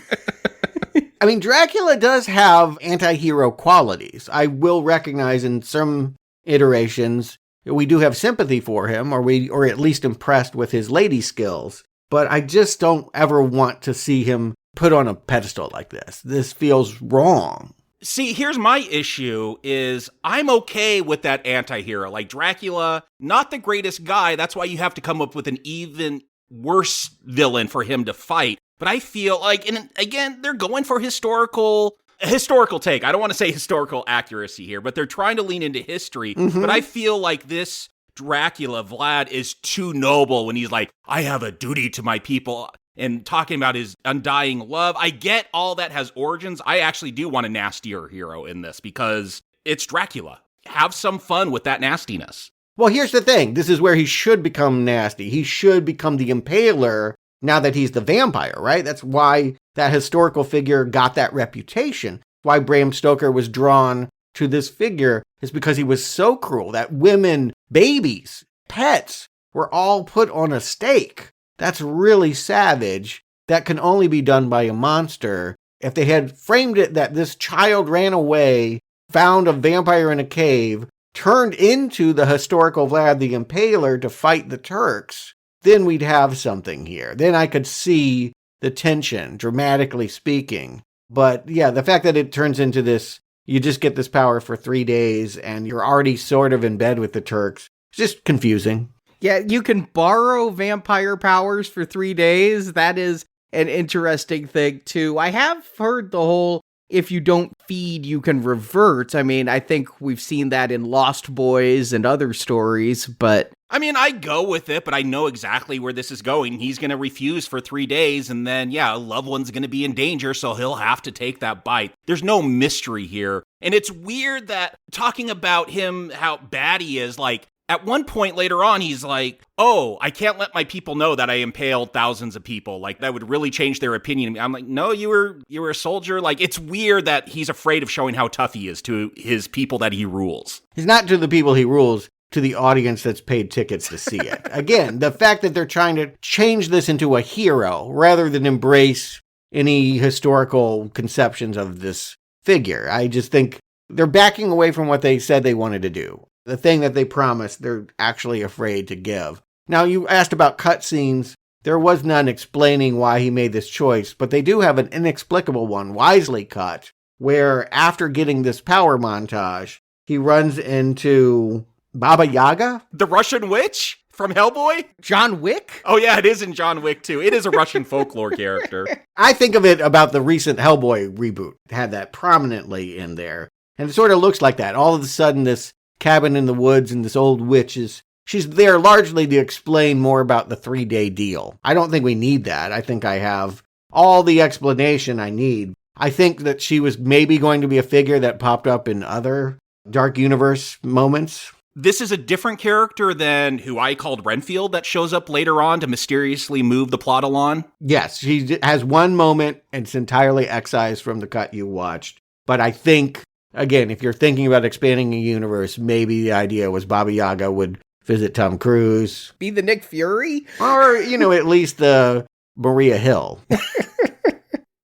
I: I mean, Dracula does have anti-hero qualities. I will recognize in some iterations we do have sympathy for him, or at least impressed with his lady skills. But I just don't ever want to see him put on a pedestal like this. This feels wrong.
J: See, here's my issue is I'm okay with that anti-hero. Like Dracula, not the greatest guy. That's why you have to come up with an even worse villain for him to fight. But I feel like, and again, they're going for historical take. I don't want to say historical accuracy here, but they're trying to lean into history.
I: Mm-hmm.
J: But I feel like this Dracula, Vlad, is too noble when he's like, I have a duty to my people. And talking about his undying love. I get all that has origins. I actually do want a nastier hero in this because it's Dracula. Have some fun with that nastiness.
I: Well, here's the thing. This is where he should become nasty. He should become the Impaler now that he's the vampire, right? That's why that historical figure got that reputation. Why Bram Stoker was drawn to this figure is because he was so cruel that women, babies, pets were all put on a stake. That's really savage. That can only be done by a monster. If they had framed it that this child ran away, found a vampire in a cave, turned into the historical Vlad the Impaler to fight the Turks, then we'd have something here. Then I could see the tension, dramatically speaking. But yeah, the fact that it turns into this, you just get this power for 3 days and you're already sort of in bed with the Turks, it's just confusing.
H: Yeah, you can borrow vampire powers for 3 days. That is an interesting thing, too. I have heard the whole, if you don't feed, you can revert. I mean, I think we've seen that in Lost Boys and other stories, but...
J: I mean, I go with it, but I know exactly where this is going. He's going to refuse for 3 days, and then, yeah, a loved one's going to be in danger, so he'll have to take that bite. There's no mystery here. And it's weird that talking about him, how bad he is, like, at one point later on, he's like, oh, I can't let my people know that I impaled thousands of people. Like, that would really change their opinion. I'm like, no, you were a soldier. Like, it's weird that he's afraid of showing how tough he is to his people that he rules.
I: He's not to the people he rules, to the audience that's paid tickets to see it. Again, the fact that they're trying to change this into a hero rather than embrace any historical conceptions of this figure. I just think they're backing away from what they said they wanted to do. The thing that they promised, they're actually afraid to give. Now, you asked about cutscenes. There was none explaining why he made this choice, but they do have an inexplicable one, wisely cut, where after getting this power montage, he runs into Baba Yaga?
J: The Russian witch from Hellboy?
H: John Wick?
J: Oh yeah, it is in John Wick too. It is a Russian folklore character.
I: I think of it about the recent Hellboy reboot. It had that prominently in there. And it sort of looks like that. All of a sudden, this cabin in the woods and this old witch she's there largely to explain more about the 3-day deal. I don't think we need that. I think I have all the explanation I need. I think that she was maybe going to be a figure that popped up in other Dark Universe moments.
J: This is a different character than who I called Renfield that shows up later on to mysteriously move the plot along.
I: Yes, she has one moment and it's entirely excised from the cut you watched. But I think, again, if you're thinking about expanding a universe, maybe the idea was Baba Yaga would visit Tom Cruise.
H: Be the Nick Fury?
I: Or, at least the Maria Hill.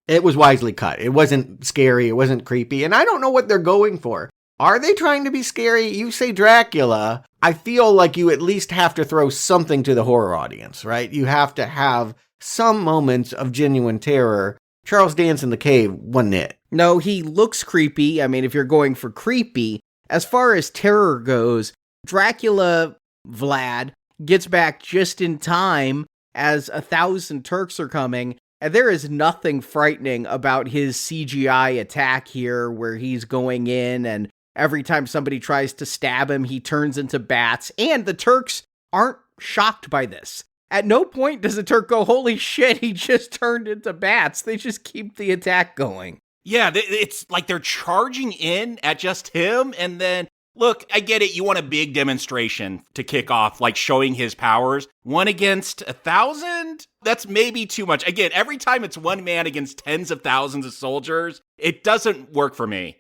I: It was wisely cut. It wasn't scary. It wasn't creepy. And I don't know what they're going for. Are they trying to be scary? You say Dracula. I feel like you at least have to throw something to the horror audience, right? You have to have some moments of genuine terror. Charles Dance in the Cave wasn't it.
H: No, he looks creepy. I mean, if you're going for creepy, as far as terror goes, Dracula Vlad gets back just in time as 1,000 Turks are coming, and there is nothing frightening about his CGI attack here where he's going in and every time somebody tries to stab him, he turns into bats, and the Turks aren't shocked by this. At no point does a Turk go, holy shit, he just turned into bats. They just keep the attack going.
J: Yeah, it's like they're charging in at just him, and then, look, I get it, you want a big demonstration to kick off, like showing his powers. 1 against 1,000? That's maybe too much. Again, every time it's one man against tens of thousands of soldiers, it doesn't work for me.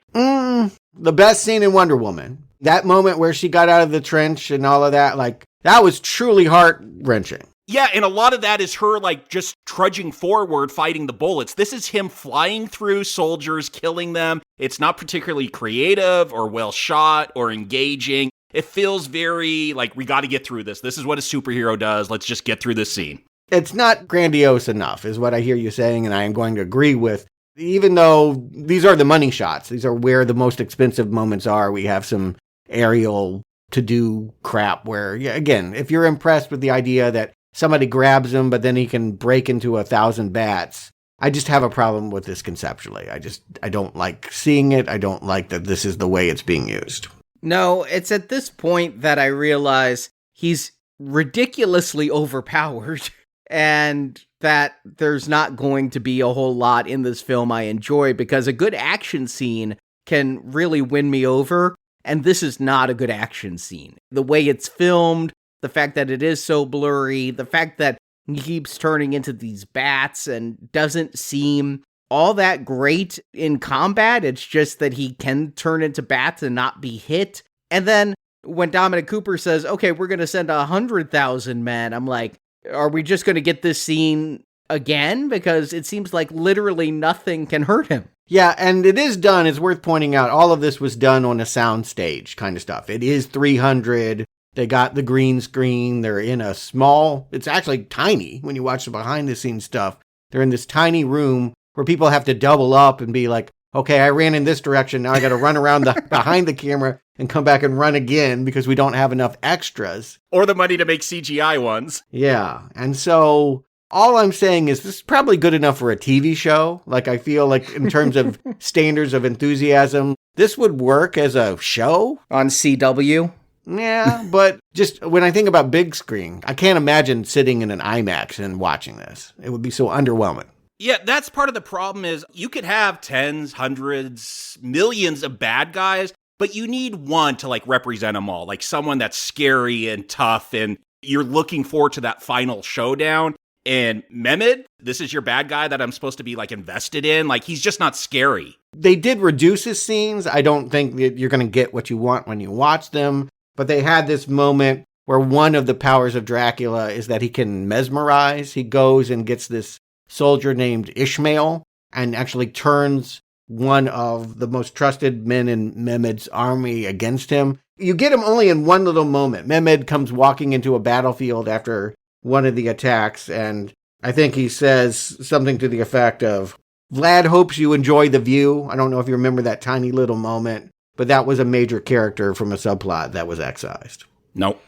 I: The best scene in Wonder Woman. That moment where she got out of the trench and all of that, that was truly heart-wrenching.
J: Yeah, and a lot of that is her, like, just trudging forward, fighting the bullets. This is him flying through soldiers, killing them. It's not particularly creative or well shot or engaging. It feels very, like, we got to get through this. This is what a superhero does. Let's just get through this scene.
I: It's not grandiose enough, is what I hear you saying, and I am going to agree with. Even though these are the money shots, these are where the most expensive moments are. We have some aerial to-do crap where, yeah, again, if you're impressed with the idea that somebody grabs him, but then he can break into 1,000 bats. I just have a problem with this conceptually. I don't like seeing it. I don't like that this is the way it's being used.
H: No, it's at this point that I realize he's ridiculously overpowered and that there's not going to be a whole lot in this film I enjoy, because a good action scene can really win me over, and this is not a good action scene. The way it's filmed, the fact that it is so blurry, the fact that he keeps turning into these bats and doesn't seem all that great in combat. It's just that he can turn into bats and not be hit. And then when Dominic Cooper says, okay, we're going to send 100,000 men, I'm like, are we just going to get this scene again? Because it seems like literally nothing can hurt him.
I: Yeah, and it is done. It's worth pointing out, all of this was done on a sound stage kind of stuff. It is 300. They got the green screen. They're in a small, it's actually tiny when you watch the behind the scenes stuff. They're in this tiny room where people have to double up and be like, okay, I ran in this direction. Now I got to run around behind the camera and come back and run again because we don't have enough extras.
J: Or the money to make CGI ones.
I: Yeah. And so all I'm saying is this is probably good enough for a TV show. Like, I feel like in terms of standards of enthusiasm, this would work as a show.
H: On CW?
I: Yeah, but just when I think about big screen, I can't imagine sitting in an IMAX and watching this. It would be so underwhelming.
J: Yeah, that's part of the problem is you could have tens, hundreds, millions of bad guys, but you need one to, like, represent them all. Like someone that's scary and tough, and you're looking forward to that final showdown. And Mehmed, this is your bad guy that I'm supposed to be, like, invested in. Like, he's just not scary.
I: They did reduce his scenes. I don't think that you're going to get what you want when you watch them. But they had this moment where one of the powers of Dracula is that he can mesmerize. He goes and gets this soldier named Ishmael and actually turns one of the most trusted men in Mehmed's army against him. You get him only in one little moment. Mehmed comes walking into a battlefield after one of the attacks, and I think he says something to the effect of, Vlad hopes you enjoy the view. I don't know if you remember that tiny little moment. But that was a major character from a subplot that was excised.
J: Nope.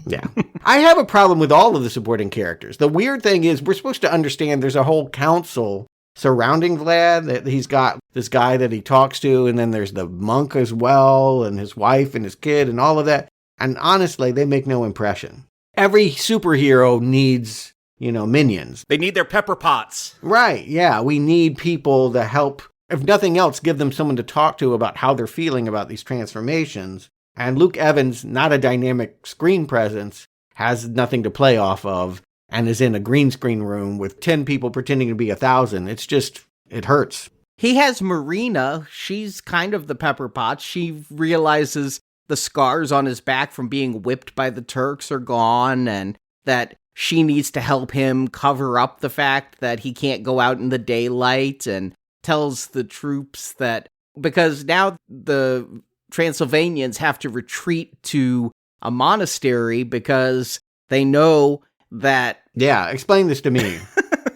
I: Yeah. I have a problem with all of the supporting characters. The weird thing is we're supposed to understand there's a whole council surrounding Vlad, that he's got this guy that he talks to, and then there's the monk as well, and his wife and his kid and all of that. And honestly, they make no impression. Every superhero needs, minions.
J: They need their pepper pots.
I: Right, yeah. We need people to help. If nothing else, give them someone to talk to about how they're feeling about these transformations. And Luke Evans, not a dynamic screen presence, has nothing to play off of, and is in a green screen room with 10 people pretending to be 1,000. It's just, it hurts.
H: He has Marina. She's kind of the pepper pot. She realizes the scars on his back from being whipped by the Turks are gone, and that she needs to help him cover up the fact that he can't go out in the daylight, and tells the troops that because now the Transylvanians have to retreat to a monastery because they know that...
I: Yeah, explain this to me.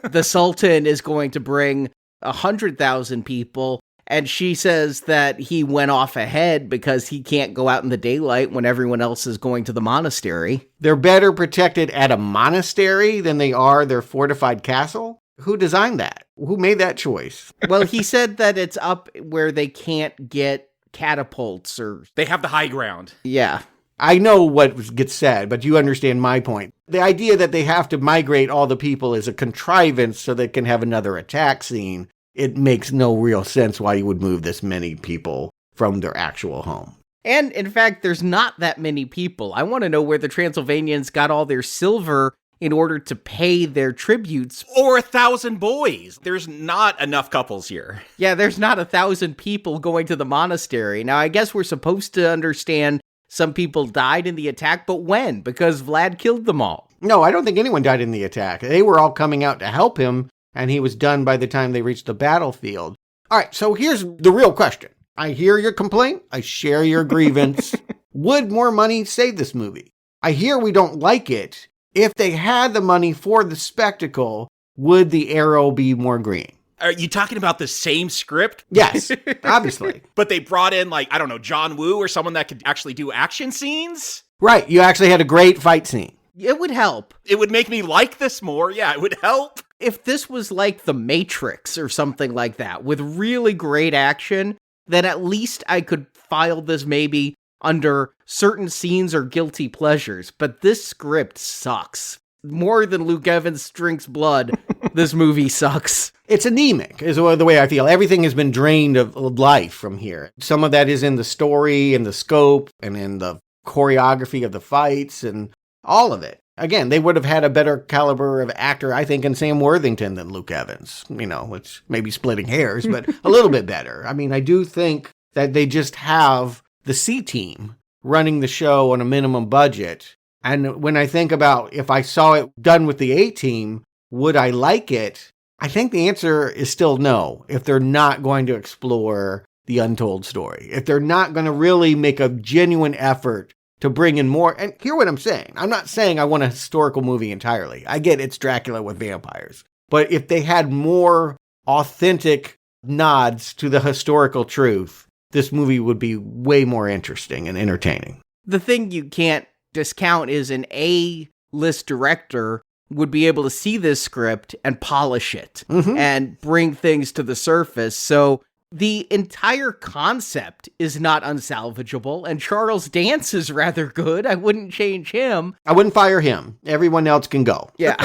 H: The Sultan is going to bring 100,000 people, and she says that he went off ahead because he can't go out in the daylight when everyone else is going to the monastery.
I: They're better protected at a monastery than they are their fortified castle? Who designed that? Who made that choice?
H: Well, he said that it's up where they can't get catapults or...
J: They have the high ground.
H: Yeah.
I: I know what gets said, but you understand my point. The idea that they have to migrate all the people is a contrivance so they can have another attack scene. It makes no real sense why you would move this many people from their actual home.
H: And, in fact, there's not that many people. I want to know where the Transylvanians got all their silver in order to pay their tributes.
J: Or 1,000 boys. There's not enough couples here.
H: Yeah, there's not 1,000 people going to the monastery. Now, I guess we're supposed to understand some people died in the attack, but when? Because Vlad killed them all.
I: No, I don't think anyone died in the attack. They were all coming out to help him, and he was done by the time they reached the battlefield. All right, so here's the real question. I hear your complaint. I share your grievance. Would more money save this movie? I hear we don't like it. If they had the money for the spectacle, would the arrow be more green?
J: Are you talking about the same script?
I: Yes, obviously.
J: But they brought in, like, I don't know, John Woo or someone that could actually do action scenes?
I: Right, you actually had a great fight scene.
H: It would help.
J: It would make me like this more. Yeah, it would help.
H: If this was like The Matrix or something like that, with really great action, then at least I could file this maybe under certain scenes or guilty pleasures. But this script sucks. More than Luke Evans drinks blood, this movie sucks.
I: It's anemic, is the way I feel. Everything has been drained of life from here. Some of that is in the story and the scope and in the choreography of the fights and all of it. Again, they would have had a better caliber of actor, I think, in Sam Worthington than Luke Evans, which may be splitting hairs, but a little bit better. I mean, I do think that they just have the C team running the show on a minimum budget. And when I think about if I saw it done with the A team, would I like it? I think the answer is still no, if they're not going to explore the untold story. If they're not going to really make a genuine effort to bring in more. And hear what I'm saying. I'm not saying I want a historical movie entirely. I get it's Dracula with vampires. But if they had more authentic nods to the historical truth, this movie would be way more interesting and entertaining.
H: The thing you can't discount is an A-list director would be able to see this script and polish it and bring things to the surface. So the entire concept is not unsalvageable, and Charles Dance is rather good. I wouldn't change him.
I: I wouldn't fire him. Everyone else can go.
H: Yeah.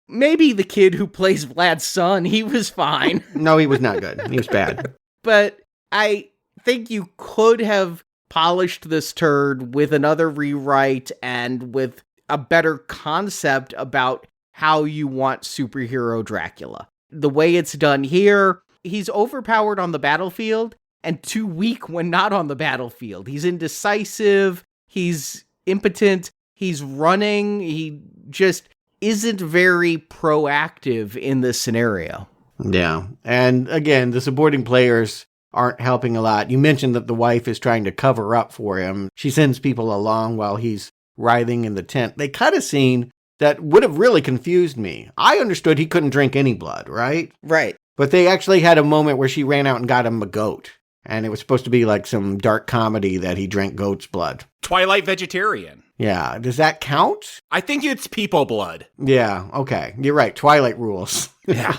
H: Maybe the kid who plays Vlad's son, he was fine.
I: No, he was not good. He was bad.
H: But I think you could have polished this turd with another rewrite and with a better concept about how you want superhero Dracula. The way it's done here, he's overpowered on the battlefield and too weak when not on the battlefield. He's indecisive, he's impotent, he's running, he just isn't very proactive in this scenario.
I: Yeah, and again, the supporting players aren't helping a lot. You mentioned that the wife is trying to cover up for him. She sends people along while he's writhing in the tent. They cut a scene that would have really confused me. I understood he couldn't drink any blood, right?
H: Right.
I: But they actually had a moment where she ran out and got him a goat. And it was supposed to be like some dark comedy that he drank goat's blood.
J: Twilight vegetarian.
I: Yeah. Does that count?
J: I think it's people blood.
I: Yeah. Okay. You're right. Twilight rules.
J: Yeah.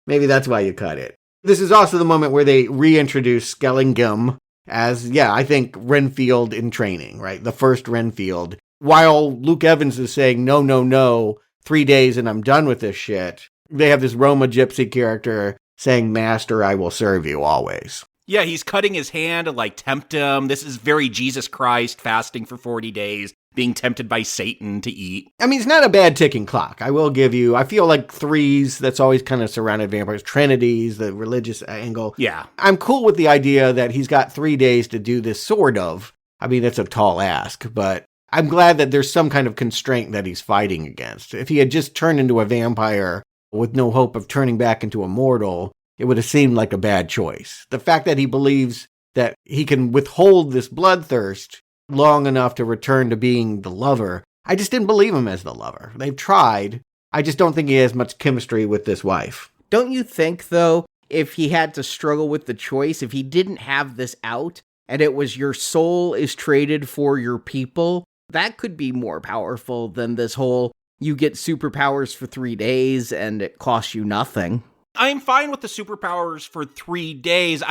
I: Maybe that's why you cut it. This is also the moment where they reintroduce Skellingham as, I think Renfield in training, right? The first Renfield. While Luke Evans is saying, no, 3 days and I'm done with this shit, they have this Roma gypsy character saying, Master, I will serve you always.
J: Yeah, he's cutting his hand to, like, tempt him. This is very Jesus Christ, fasting for 40 days, being tempted by Satan to eat.
I: I mean, it's not a bad ticking clock, I will give you. I feel like threes, that's always kind of surrounded vampires. Trinities, the religious angle.
J: Yeah.
I: I'm cool with the idea that he's got 3 days to do this, sort of. I mean, that's a tall ask, but I'm glad that there's some kind of constraint that he's fighting against. If he had just turned into a vampire with no hope of turning back into a mortal, it would have seemed like a bad choice. The fact that he believes that he can withhold this bloodthirst long enough to return to being the lover, I just didn't believe him as the lover. They've tried. I just don't think he has much chemistry with this wife.
H: Don't you think, though, if he had to struggle with the choice, if he didn't have this out, and it was your soul is traded for your people, that could be more powerful than this whole, you get superpowers for 3 days and it costs you nothing.
J: I'm fine with the superpowers for 3 days.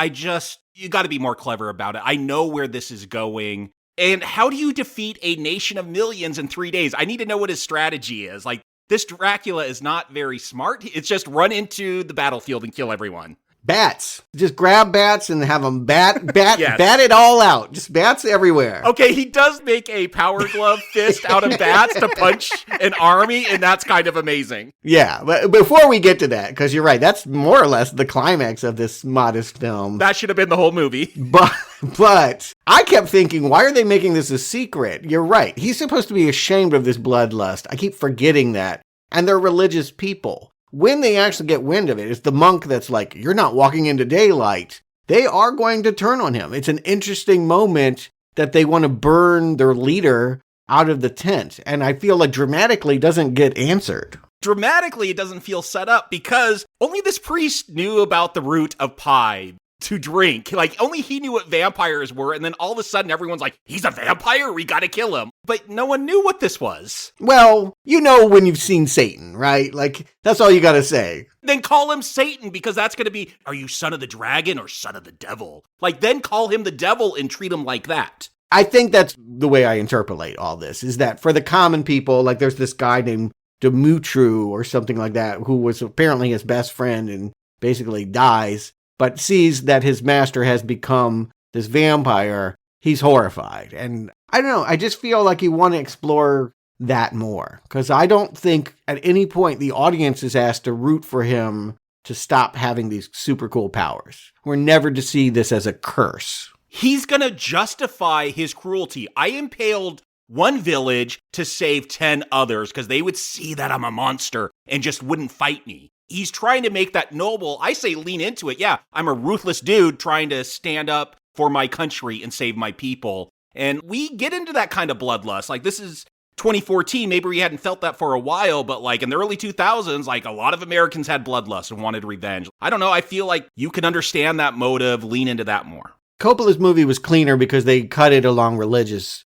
J: You gotta be more clever about it. I know where this is going. And how do you defeat a nation of millions in 3 days? I need to know what his strategy is. Like, this Dracula is not very smart. It's just run into the battlefield and kill everyone.
I: Bats. Just grab bats and have them bat
J: Yes.
I: bat it all out. Just bats everywhere.
J: Okay, he does make a power glove fist out of bats to punch an army, and that's kind of amazing.
I: Yeah, but before we get to that, because you're right, that's more or less the climax of this modest film.
J: That should have been the whole movie.
I: But I kept thinking, why are they making this a secret? You're right. He's supposed to be ashamed of this bloodlust. I keep forgetting that. And they're religious people. When they actually get wind of it, it's the monk that's like, you're not walking into daylight. They are going to turn on him. It's an interesting moment that they want to burn their leader out of the tent. And I feel like dramatically doesn't get answered.
J: Dramatically, it doesn't feel set up because only this priest knew about the root of pie to drink. Like, only he knew what vampires were, and then all of a sudden everyone's like, he's a vampire, we gotta kill him. But no one knew what this was.
I: Well, you know when you've seen Satan, right? Like, that's all you gotta say.
J: Then call him Satan, because that's gonna be, are you son of the dragon or son of the devil? Like, then call him the devil and treat him like that.
I: I think that's the way I interpolate all this, is that for the common people, like there's this guy named Demetru or something like that, who was apparently his best friend and basically dies, but sees that his master has become this vampire. He's horrified. And I don't know, I just feel like you want to explore that more. Because I don't think at any point the audience is asked to root for him to stop having these super cool powers. We're never to see this as a curse.
J: He's gonna justify his cruelty. I impaled one village to save 10 others because they would see that I'm a monster and just wouldn't fight me. He's trying to make that noble. I say lean into it. Yeah, I'm a ruthless dude trying to stand up for my country and save my people. And we get into that kind of bloodlust. Like, this is 2014. Maybe we hadn't felt that for a while, but like in the early 2000s, like a lot of Americans had bloodlust and wanted revenge. I don't know. I feel like you can understand that motive, lean into that more.
I: Coppola's movie was cleaner because they cut it along religious.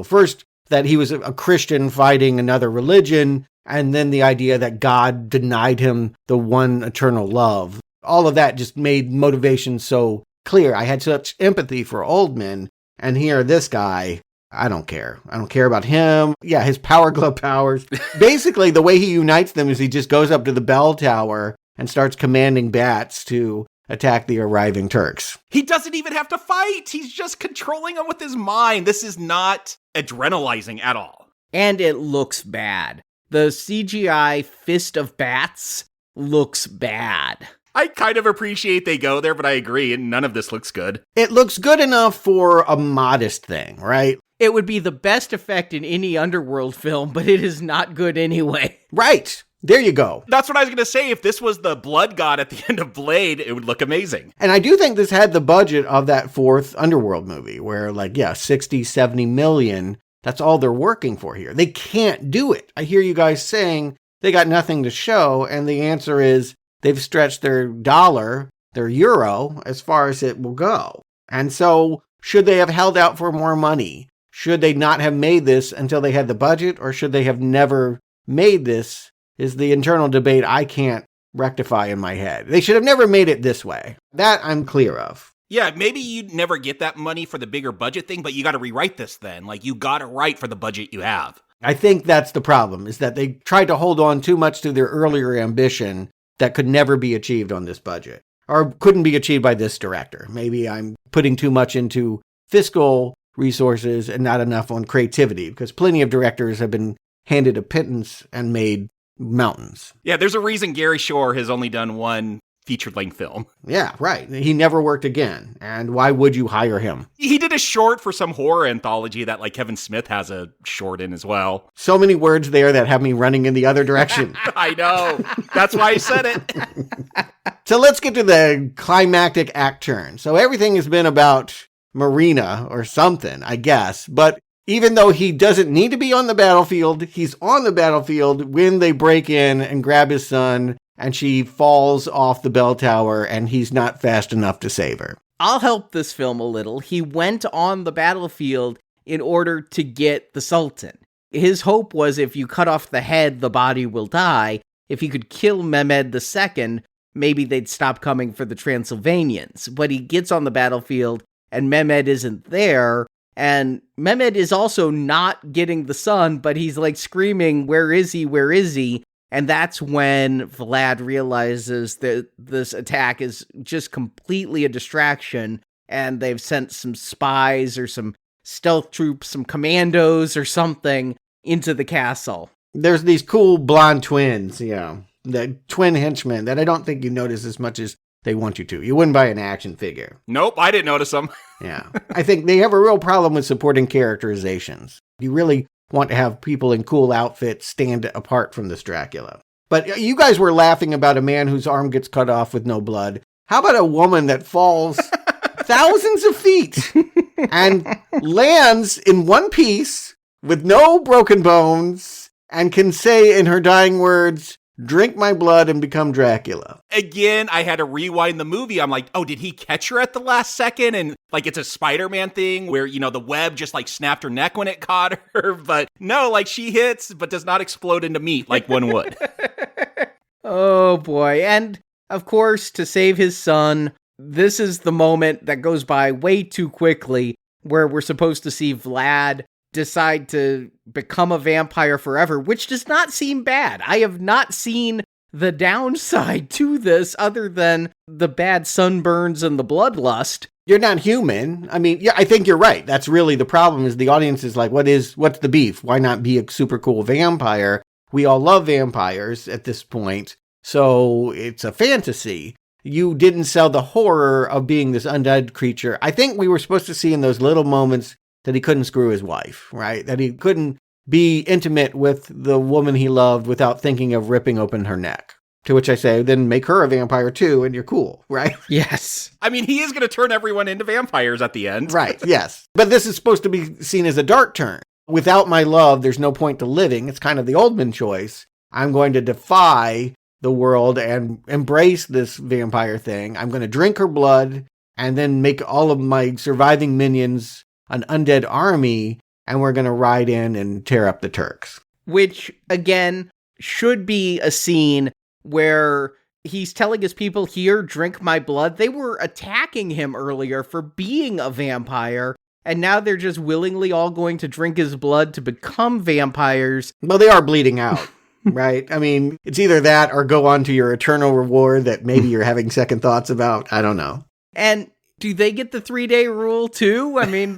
I: First that he was a Christian fighting another religion, and then the idea that God denied him the one eternal love. All of that just made motivation so clear. I had such empathy for old men, and here, this guy, I don't care. I don't care about him. Yeah, his power glove powers. Basically, the way he unites them is he just goes up to the bell tower and starts commanding bats to attack the arriving Turks.
J: He doesn't even have to fight. He's just controlling them with his mind. This is not adrenalizing at all.
H: And it looks bad. The CGI fist of bats looks bad.
J: I kind of appreciate they go there, but I agree, and none of this looks good.
I: It looks good enough for a modest thing, right?
H: It would be the best effect in any Underworld film, but it is not good anyway.
I: Right. There you go.
J: That's what I was going to say. If this was the blood god at the end of Blade, it would look amazing.
I: And I do think this had the budget of that fourth Underworld movie where 60, 70 million, that's all they're working for here. They can't do it. I hear you guys saying they got nothing to show. And the answer is they've stretched their dollar, their euro, as far as it will go. And so should they have held out for more money? Should they not have made this until they had the budget? Or should they have never made this? Is the internal debate I can't rectify in my head. They should have never made it this way. That I'm clear of.
J: Yeah, maybe you'd never get that money for the bigger budget thing, but you got to rewrite this then. Like, you got to write for the budget you have.
I: I think that's the problem, is that they tried to hold on too much to their earlier ambition that could never be achieved on this budget, or couldn't be achieved by this director. Maybe I'm putting too much into fiscal resources and not enough on creativity, because plenty of directors have been handed a pittance and made mountains.
J: Yeah, there's a reason Gary Shore has only done one feature-length film.
I: Yeah, right. He never worked again. And why would you hire him?
J: He did a short for some horror anthology that Kevin Smith has a short in as well.
I: So many words there that have me running in the other direction.
J: I know. That's why I said it.
I: So let's get to the climactic act turn. So everything has been about Marina or something, I guess. But even though he doesn't need to be on the battlefield, he's on the battlefield when they break in and grab his son, and she falls off the bell tower, and he's not fast enough to save her.
H: I'll help this film a little. He went on the battlefield in order to get the Sultan. His hope was if you cut off the head, the body will die. If he could kill Mehmed II, maybe they'd stop coming for the Transylvanians. But he gets on the battlefield, and Mehmed isn't there. And Mehmed is also not getting the son, but he's screaming, where is he? Where is he? And that's when Vlad realizes that this attack is just completely a distraction, and they've sent some spies or some stealth troops, some commandos or something into the castle.
I: There's these cool blonde twins, the twin henchmen that I don't think you notice as much as they want you to. You wouldn't buy an action figure.
J: Nope, I didn't notice them.
I: Yeah. I think they have a real problem with supporting characterizations. You really want to have people in cool outfits stand apart from this Dracula. But you guys were laughing about a man whose arm gets cut off with no blood. How about a woman that falls thousands of feet and lands in one piece with no broken bones and can say in her dying words, "Drink my blood and become Dracula"?
J: Again, I had to rewind the movie. I'm like, oh, did he catch her at the last second? And like, it's a Spider-Man thing where, the web just like snapped her neck when it caught her. But no, like she hits, but does not explode into meat like one would.
H: Oh boy. And of course, to save his son, this is the moment that goes by way too quickly where we're supposed to see Vlad decide to become a vampire forever, which does not seem bad. I have not seen the downside to this other than the bad sunburns and the bloodlust.
I: You're not human. I mean, yeah, I think you're right. That's really the problem, is the audience is like, what's the beef? Why not be a super cool vampire? We all love vampires at this point, so it's a fantasy. You didn't sell the horror of being this undead creature. I think we were supposed to see in those little moments that he couldn't screw his wife, right? That he couldn't be intimate with the woman he loved without thinking of ripping open her neck. To which I say, then make her a vampire too, and you're cool, right?
H: Yes.
J: I mean, he is going to turn everyone into vampires at the end.
I: Right, yes. But this is supposed to be seen as a dark turn. Without my love, there's no point to living. It's kind of the Oldman choice. I'm going to defy the world and embrace this vampire thing. I'm going to drink her blood and then make all of my surviving minions an undead army, and we're going to ride in and tear up the Turks.
H: Which, again, should be a scene where he's telling his people here, drink my blood. They were attacking him earlier for being a vampire, and now they're just willingly all going to drink his blood to become vampires.
I: Well, they are bleeding out, right? I mean, it's either that or go on to your eternal reward that maybe you're having second thoughts about. I don't know.
H: And do they get the 3-day rule too? I mean...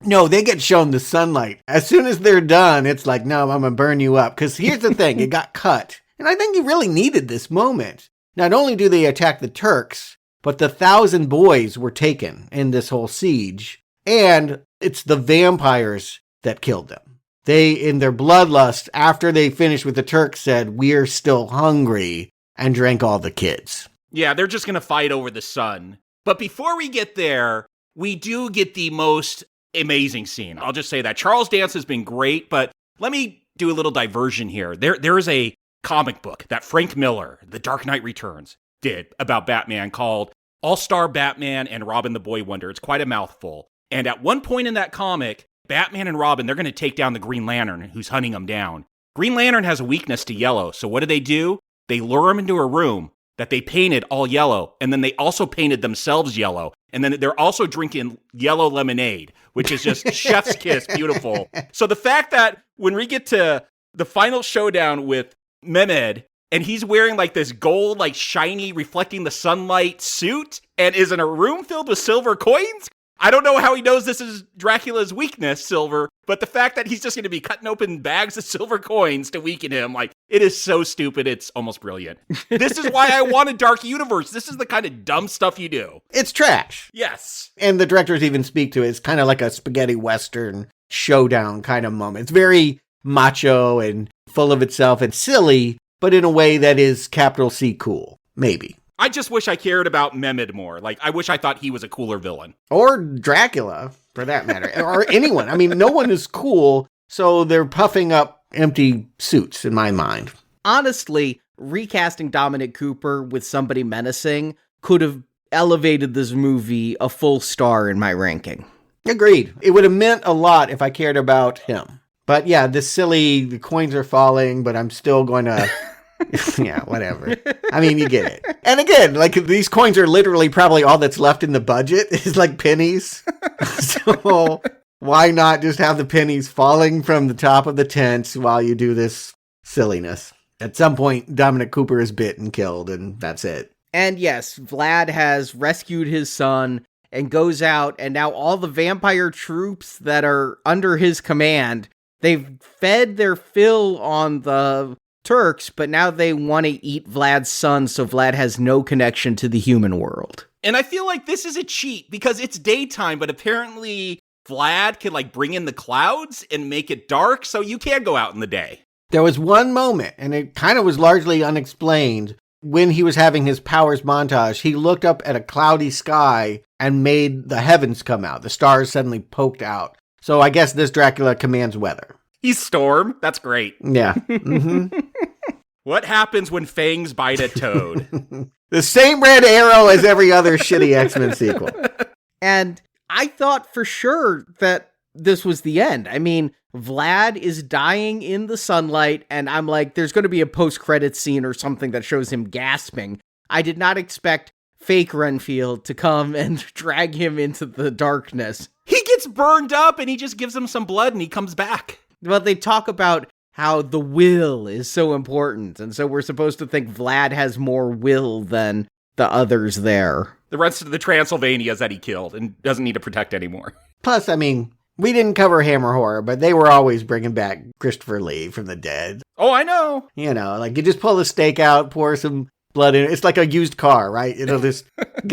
I: No, they get shown the sunlight. As soon as they're done, it's like, no, I'm going to burn you up. Because here's the thing, it got cut. And I think he really needed this moment. Not only do they attack the Turks, but the 1,000 boys were taken in this whole siege. And it's the vampires that killed them. They, in their bloodlust, after they finished with the Turks, said, "We're still hungry," and drank all the kids.
J: Yeah, they're just going to fight over the sun. But before we get there, we do get the most amazing scene. I'll just say that. Charles Dance has been great, but let me do a little diversion here. There is a comic book that Frank Miller, The Dark Knight Returns, did about Batman called All-Star Batman and Robin the Boy Wonder. It's quite a mouthful. And at one point in that comic, Batman and Robin, they're going to take down the Green Lantern who's hunting them down. Green Lantern has a weakness to yellow, so what do? They lure him into a room that they painted all yellow, and then they also painted themselves yellow. And then they're also drinking yellow lemonade, which is just chef's kiss, beautiful. So the fact that when we get to the final showdown with Mehmed, and he's wearing like this gold, like shiny, reflecting the sunlight suit, and is in a room filled with silver coins, I don't know how he knows this is Dracula's weakness, silver, but the fact that he's just going to be cutting open bags of silver coins to weaken him, like, it is so stupid, it's almost brilliant. This is why I want a dark universe. This is the kind of dumb stuff you do.
I: It's trash.
J: Yes.
I: And the directors even speak to it. It's kind of like a spaghetti western showdown kind of moment. It's very macho and full of itself and silly, but in a way that is capital C cool. Maybe.
J: I just wish I cared about Mehmed more. Like, I wish I thought he was a cooler villain.
I: Or Dracula, for that matter. Or anyone. I mean, no one is cool, so they're puffing up empty suits, in my mind.
H: Honestly, recasting Dominic Cooper with somebody menacing could have elevated this movie a full star in my ranking.
I: Agreed. It would have meant a lot if I cared about him. But yeah, the coins are falling, but I'm still going to... Yeah, whatever. I mean, you get it. And again, like, these coins are literally probably all that's left in the budget is like pennies. So why not just have the pennies falling from the top of the tents while you do this silliness? At some point, Dominic Cooper is bit and killed, and that's it.
H: And yes, Vlad has rescued his son and goes out, and now all the vampire troops that are under his command, they've fed their fill on the Turks, but now they want to eat Vlad's son, so Vlad has no connection to the human world.
J: And I feel like this is a cheat because it's daytime, but apparently Vlad can like bring in the clouds and make it dark, so you can go out in the day.
I: There was one moment, and it kind of was largely unexplained, when he was having his powers montage. He looked up at a cloudy sky and made the heavens come out. The stars suddenly poked out. So I guess this Dracula commands weather.
J: He's Storm. That's great.
I: Yeah. Mm-hmm.
J: What happens when fangs bite a toad?
I: The same red arrow as every other shitty X-Men sequel.
H: And I thought for sure that this was the end. I mean, Vlad is dying in the sunlight, and I'm like, there's going to be a post-credits scene or something that shows him gasping. I did not expect fake Renfield to come and drag him into the darkness.
J: He gets burned up, and he just gives him some blood, and he comes back.
H: Well, they talk about how the will is so important, and so we're supposed to think Vlad has more will than the others there.
J: The rest of the Transylvanias that he killed and doesn't need to protect anymore.
I: Plus, I mean, we didn't cover Hammer Horror, but they were always bringing back Christopher Lee from the dead.
J: Oh, I know.
I: You know, like you just pull the stake out, pour some blood in it. It's like a used car, right? It'll just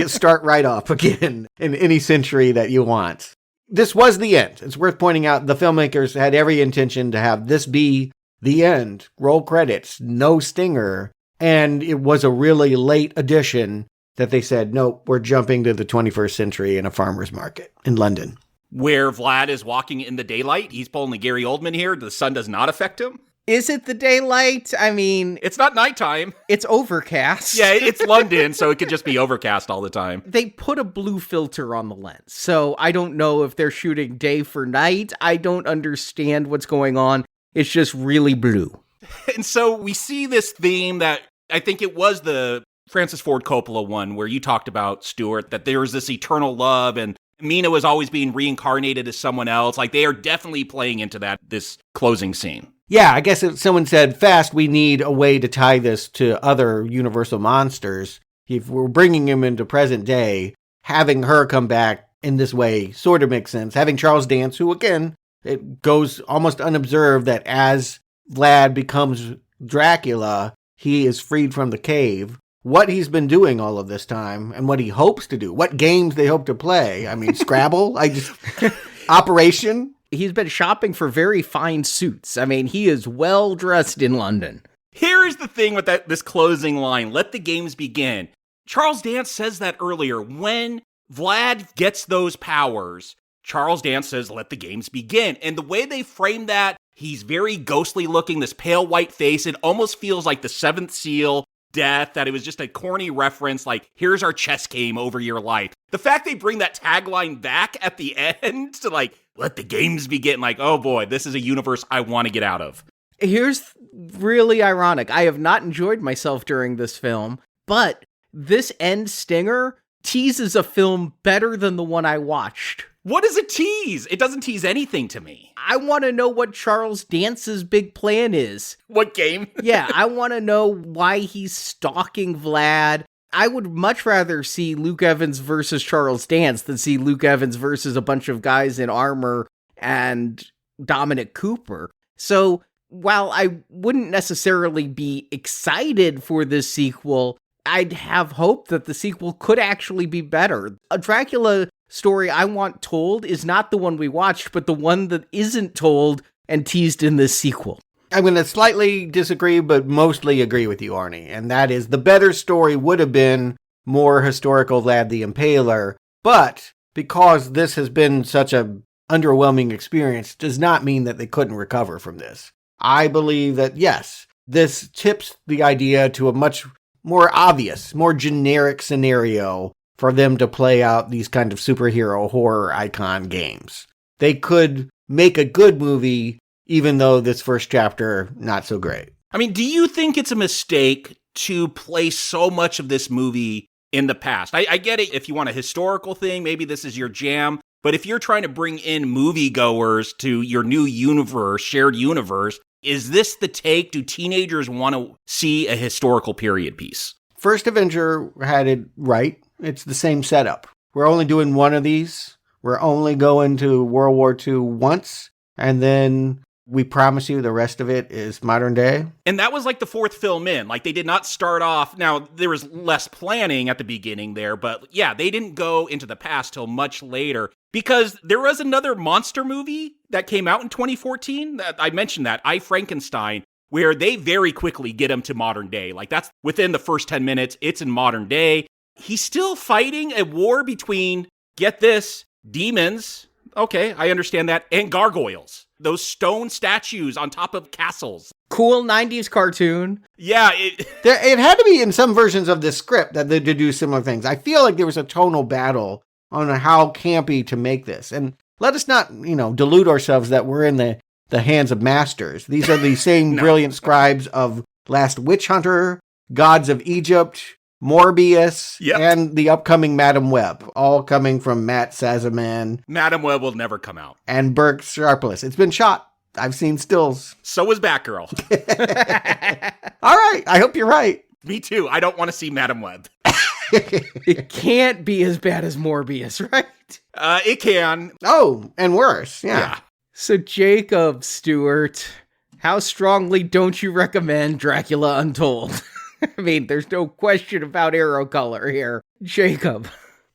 I: start right off again in any century that you want. This was the end. It's worth pointing out the filmmakers had every intention to have this be the end. Roll credits, no stinger. And it was a really late addition that they said, nope, we're jumping to the 21st century in a farmer's market in London.
J: Where Vlad is walking in the daylight. He's pulling the Gary Oldman here. The sun does not affect him.
H: Is it the daylight? I mean,
J: it's not nighttime.
H: It's overcast.
J: Yeah, it's London, so it could just be overcast all the time.
H: They put a blue filter on the lens, so I don't know if they're shooting day for night. I don't understand what's going on. It's just really blue.
J: And so we see this theme that I think it was the Francis Ford Coppola one where you talked about, Stuart, that there was this eternal love and Mina was always being reincarnated as someone else. Like, they are definitely playing into that, this closing scene.
I: Yeah, I guess if someone said, fast, we need a way to tie this to other Universal monsters. If we're bringing him into present day, having her come back in this way sort of makes sense. Having Charles Dance, who, again, it goes almost unobserved that as Vlad becomes Dracula, he is freed from the cave. What he's been doing all of this time and what he hopes to do, what games they hope to play. I mean, Scrabble, Operation.
H: He's been shopping for very fine suits. I mean, he is well dressed in London.
J: Here is the thing with this closing line, let the games begin. Charles Dance says that earlier. When Vlad gets those powers, Charles Dance says, let the games begin. And the way they frame that, he's very ghostly looking, this pale white face. It almost feels like the Seventh Seal, death, that it was just a corny reference, like, here's our chess game over your life. The fact they bring that tagline back at the end to, like, let the games begin, like, oh boy, this is a universe I want to get out of.
H: Here's really ironic. I have not enjoyed myself during this film, but this end stinger teases a film better than the one I watched.
J: What is a tease? It doesn't tease anything to me.
H: I want to know what Charles Dance's big plan is.
J: What game?
H: Yeah, I want to know why he's stalking Vlad. I would much rather see Luke Evans versus Charles Dance than see Luke Evans versus a bunch of guys in armor and Dominic Cooper. So while I wouldn't necessarily be excited for this sequel, I'd have hope that the sequel could actually be better. A Dracula story I want told is not the one we watched, but the one that isn't told and teased in this sequel.
I: I'm going to slightly disagree, but mostly agree with you, Arnie. And that is, the better story would have been more historical Vlad the Impaler. But because this has been such an underwhelming experience, does not mean that they couldn't recover from this. I believe that, yes, this tips the idea to a much more obvious, more generic scenario for them to play out these kind of superhero horror icon games. They could make a good movie, even though this first chapter, not so great.
J: I mean, do you think it's a mistake to play so much of this movie in the past? I get it. If you want a historical thing, maybe this is your jam. But if you're trying to bring in moviegoers to your new universe, shared universe, Is this the take? Do teenagers want to see a historical period piece?
I: First Avenger had it right. It's the same setup. We're only doing one of these. We're only going to World War II once. And then we promise you the rest of it is modern day.
J: And that was like the fourth film in. Like, they did not start off. Now, there was less planning at the beginning there. But yeah, they didn't go into the past till much later. Because there was another monster movie that came out in 2014. I mentioned that, I, Frankenstein, where they very quickly get him to modern day. Like, that's within the first 10 minutes, it's in modern day. He's still fighting a war between, get this, demons, okay, I understand that, and gargoyles. Those stone statues on top of castles.
H: Cool 90s cartoon.
J: Yeah.
I: It had to be in some versions of this script that they did do similar things. I feel like there was a tonal battle on how campy to make this. And let us not, delude ourselves that we're in the hands of masters. These are the same brilliant scribes of Last Witch Hunter, Gods of Egypt, Morbius, and the upcoming Madam Web, all coming from Matt Sazaman.
J: Madam Web will never come out.
I: And Burke Sharpless. It's been shot. I've seen stills.
J: So was Batgirl.
I: All right. I hope you're right.
J: Me too. I don't want to see Madam Web.
H: It can't be as bad as Morbius, right?
J: It can.
I: Oh, and worse. Yeah.
H: So Jacob Stewart, how strongly don't you recommend Dracula Untold? I mean, there's no question about arrow color here. Jacob.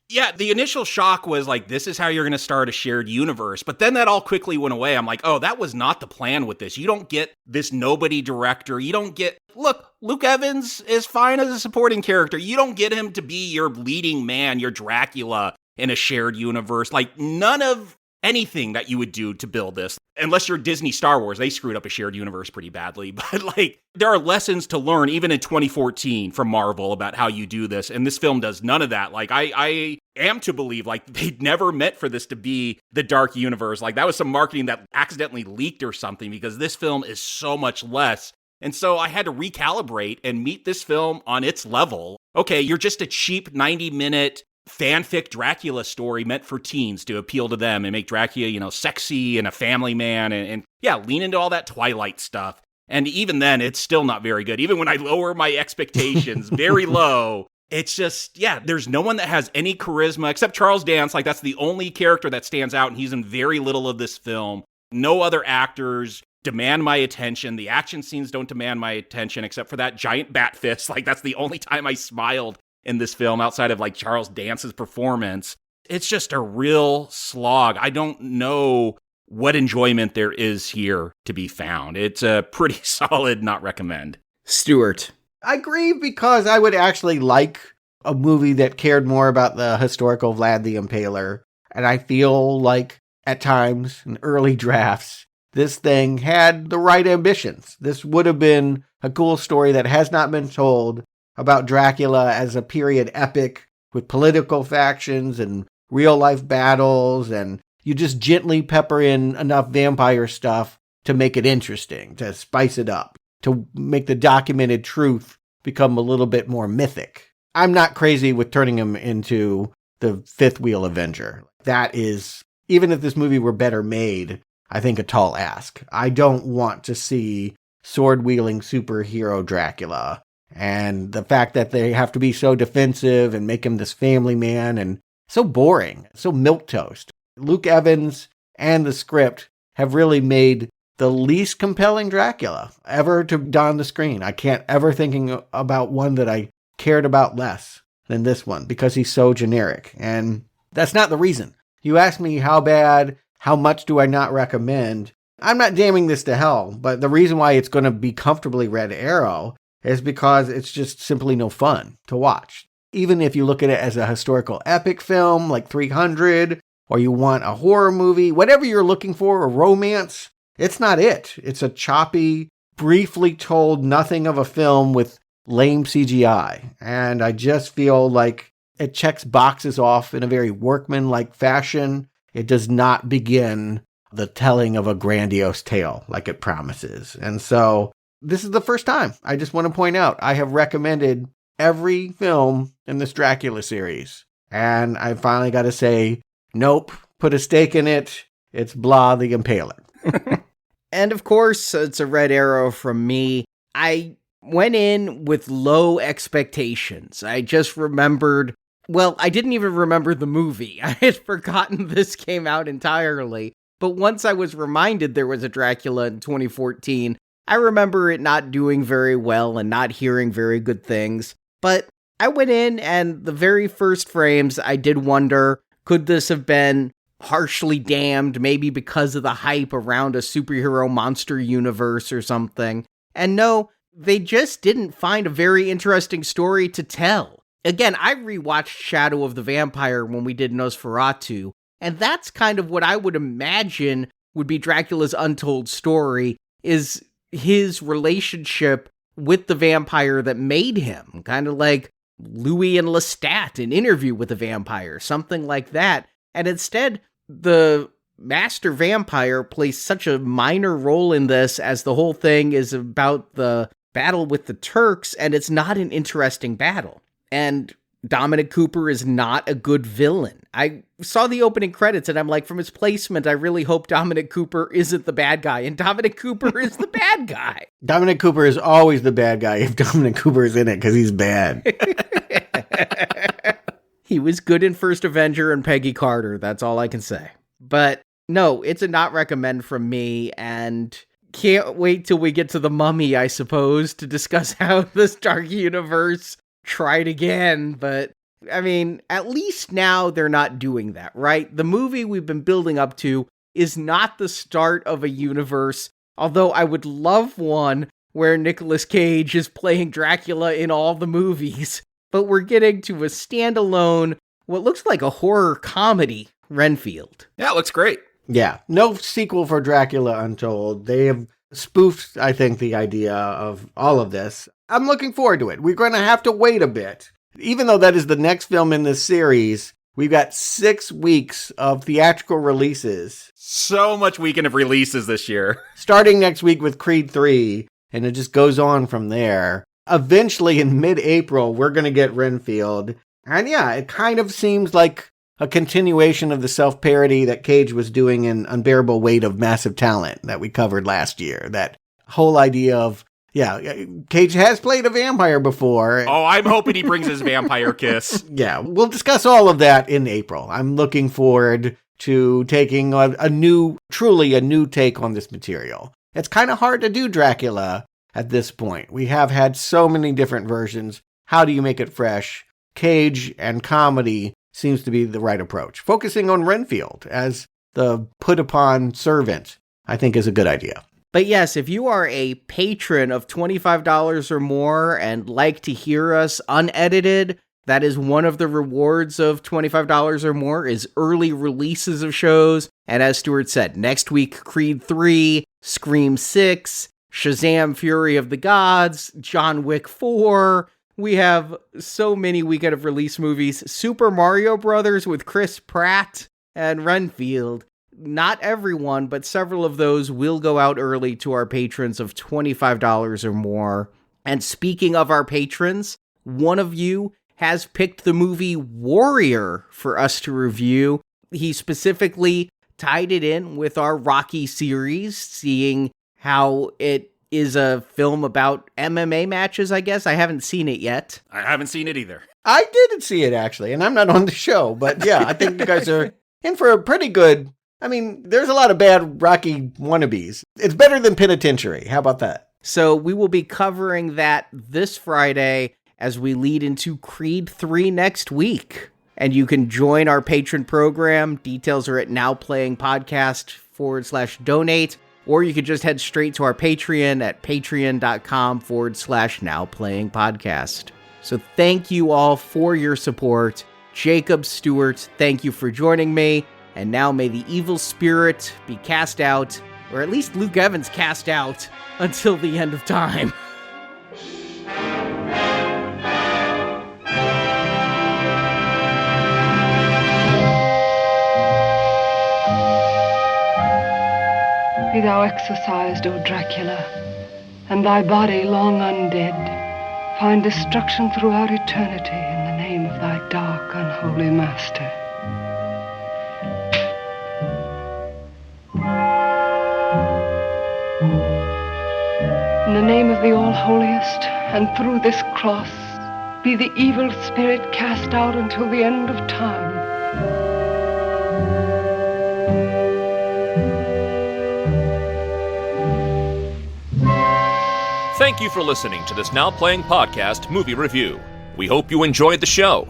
J: Yeah, the initial shock was like, this is how you're going to start a shared universe. But then that all quickly went away. I'm like, oh, that was not the plan with this. You don't get this nobody director. You don't get, look, Luke Evans is fine as a supporting character. You don't get him to be your leading man, your Dracula in a shared universe. Like, none of anything that you would do to build this, unless you're Disney Star Wars, they screwed up a shared universe pretty badly. But like, there are lessons to learn even in 2014 from Marvel about how you do this. And this film does none of that. Like, I am to believe like they never meant for this to be the dark universe. Like, that was some marketing that accidentally leaked or something, because this film is so much less. And so I had to recalibrate and meet this film on its level. Okay, you're just a cheap 90-minute fanfic Dracula story meant for teens to appeal to them and make Dracula, sexy and a family man and lean into all that Twilight stuff. And even then, it's still not very good. Even when I lower my expectations very low, it's just, there's no one that has any charisma except Charles Dance. Like, that's the only character that stands out, and he's in very little of this film. No other actors demand my attention. The action scenes don't demand my attention except for that giant bat fist. Like, that's the only time I smiled in this film outside of like Charles Dance's performance. It's just a real slog. I don't know what enjoyment there is here to be found. It's a pretty solid not recommend.
H: Stuart.
I: I grieve because I would actually like a movie that cared more about the historical Vlad the Impaler. And I feel like at times in early drafts, this thing had the right ambitions. This would have been a cool story that has not been told about Dracula as a period epic with political factions and real-life battles, and you just gently pepper in enough vampire stuff to make it interesting, to spice it up, to make the documented truth become a little bit more mythic. I'm not crazy with turning him into the fifth wheel Avenger. That is, even if this movie were better made, I think a tall ask. I don't want to see sword-wielding superhero Dracula. And the fact that they have to be so defensive and make him this family man and so boring, so milquetoast. Luke Evans and the script have really made the least compelling Dracula ever to don the screen. I can't ever thinking about one that I cared about less than this one because he's so generic. And that's not the reason. You ask me how bad, how much do I not recommend? I'm not damning this to hell, but the reason why it's going to be comfortably Red Arrow is because it's just simply no fun to watch. Even if you look at it as a historical epic film like 300, or you want a horror movie, whatever you're looking for, a romance, it's not it. It's a choppy, briefly told nothing of a film with lame CGI. And I just feel like it checks boxes off in a very workmanlike fashion. It does not begin the telling of a grandiose tale like it promises. And so this is the first time, I just want to point out, I have recommended every film in this Dracula series. And I finally got to say, nope, put a stake in it. It's Vlad the Impaler.
H: And of course, it's a red arrow from me. I went in with low expectations. I just remembered, well, I didn't even remember the movie. I had forgotten this came out entirely. But once I was reminded there was a Dracula in 2014, I remember it not doing very well and not hearing very good things. But I went in, and the very first frames, I did wonder, could this have been harshly damned, maybe because of the hype around a superhero monster universe or something? And no, they just didn't find a very interesting story to tell. Again, I rewatched Shadow of the Vampire when we did Nosferatu, and that's kind of what I would imagine would be Dracula's untold story, is his relationship with the vampire that made him. Kind of like Louis and Lestat, An Interview with a Vampire, something like that. And instead, the master vampire plays such a minor role in this, as the whole thing is about the battle with the Turks, and it's not an interesting battle. And Dominic Cooper is not a good villain. I saw the opening credits and I'm like, from his placement, I really hope Dominic Cooper isn't the bad guy. And Dominic Cooper is the bad guy.
I: Dominic Cooper is always the bad guy if Dominic Cooper is in it, because he's bad.
H: He was good in First Avenger and Peggy Carter. That's all I can say. But no, it's a not recommend from me, and can't wait till we get to The Mummy, I suppose, to discuss how this dark universe tried again. But I mean, at least now they're not doing that, right? The movie we've been building up to is not the start of a universe, although I would love one where Nicolas Cage is playing Dracula in all the movies. But we're getting to a standalone, what looks like a horror comedy, Renfield.
J: Yeah, it looks great.
I: Yeah, no sequel for Dracula Untold. They have spoofed, I think, the idea of all of this. I'm looking forward to it. We're going to have to wait a bit. Even though that is the next film in this series, we've got 6 weeks of theatrical releases.
J: So much weekend of releases this year.
I: Starting next week with Creed 3, and it just goes on from there. Eventually, in mid-April, we're going to get Renfield. And yeah, it kind of seems like a continuation of the self-parody that Cage was doing in Unbearable Weight of Massive Talent that we covered last year. That whole idea of, yeah, Cage has played a vampire before.
J: Oh, I'm hoping he brings his vampire kiss.
I: Yeah, we'll discuss all of that in April. I'm looking forward to taking truly a new take on this material. It's kind of hard to do Dracula at this point. We have had so many different versions. How do you make it fresh? Cage and comedy seems to be the right approach. Focusing on Renfield as the put-upon servant, I think, is a good idea.
H: But yes, if you are a patron of $25 or more and like to hear us unedited, that is one of the rewards of $25 or more, is early releases of shows. And as Stuart said, next week, Creed 3, Scream 6, Shazam! Fury of the Gods, John Wick 4. We have so many weekend of release movies. Super Mario Brothers with Chris Pratt and Renfield. Not everyone, but several of those will go out early to our patrons of $25 or more. And speaking of our patrons, one of you has picked the movie Warrior for us to review. He specifically tied it in with our Rocky series, seeing how it is a film about MMA matches, I guess. I haven't seen it yet.
J: I haven't seen it either.
I: I didn't see it, actually, and I'm not on the show. But yeah, I think you guys are in for a pretty good... I mean, there's a lot of bad Rocky wannabes. It's better than Penitentiary. How about that?
H: So we will be covering that this Friday as we lead into Creed 3 next week. And you can join our patron program. Details are at nowplayingpodcast.com/donate. Or you could just head straight to our Patreon at patreon.com/nowplayingpodcast. So thank you all for your support. Jacob Stewart, thank you for joining me. And now may the evil spirit be cast out, or at least Luke Evans cast out, until the end of time.
K: Be thou exorcised, O Dracula, and thy body long undead find destruction throughout eternity in the name of thy dark, unholy master. the name of the All-Holiest, and through this cross, be the evil spirit cast out until the end of time.
E: Thank you for listening to this Now Playing Podcast movie review. We hope you enjoyed the show.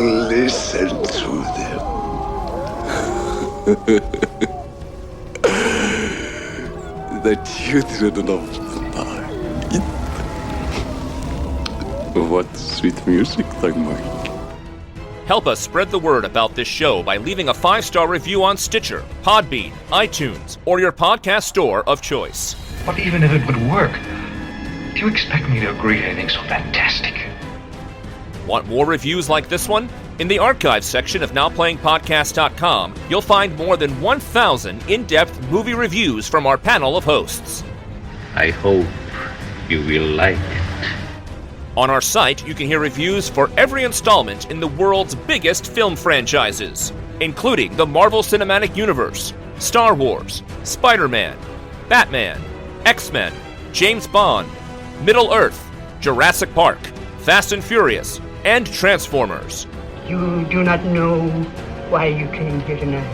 F: Listen to them. The children of the night. What sweet music they make.
E: Help us spread the word about this show by leaving a 5-star review on Stitcher, Podbean, iTunes, or your podcast store of choice.
B: But even if it would work, do you expect me to agree to anything so fantastic?
E: Want more reviews like this one? In the archives section of NowPlayingPodcast.com, you'll find more than 1,000 in-depth movie reviews from our panel of hosts.
D: I hope you will like it.
E: On our site, you can hear reviews for every installment in the world's biggest film franchises, including the Marvel Cinematic Universe, Star Wars, Spider-Man, Batman, X-Men, James Bond, Middle-earth, Jurassic Park, Fast and Furious, and Transformers.
L: You do not know why you came here tonight.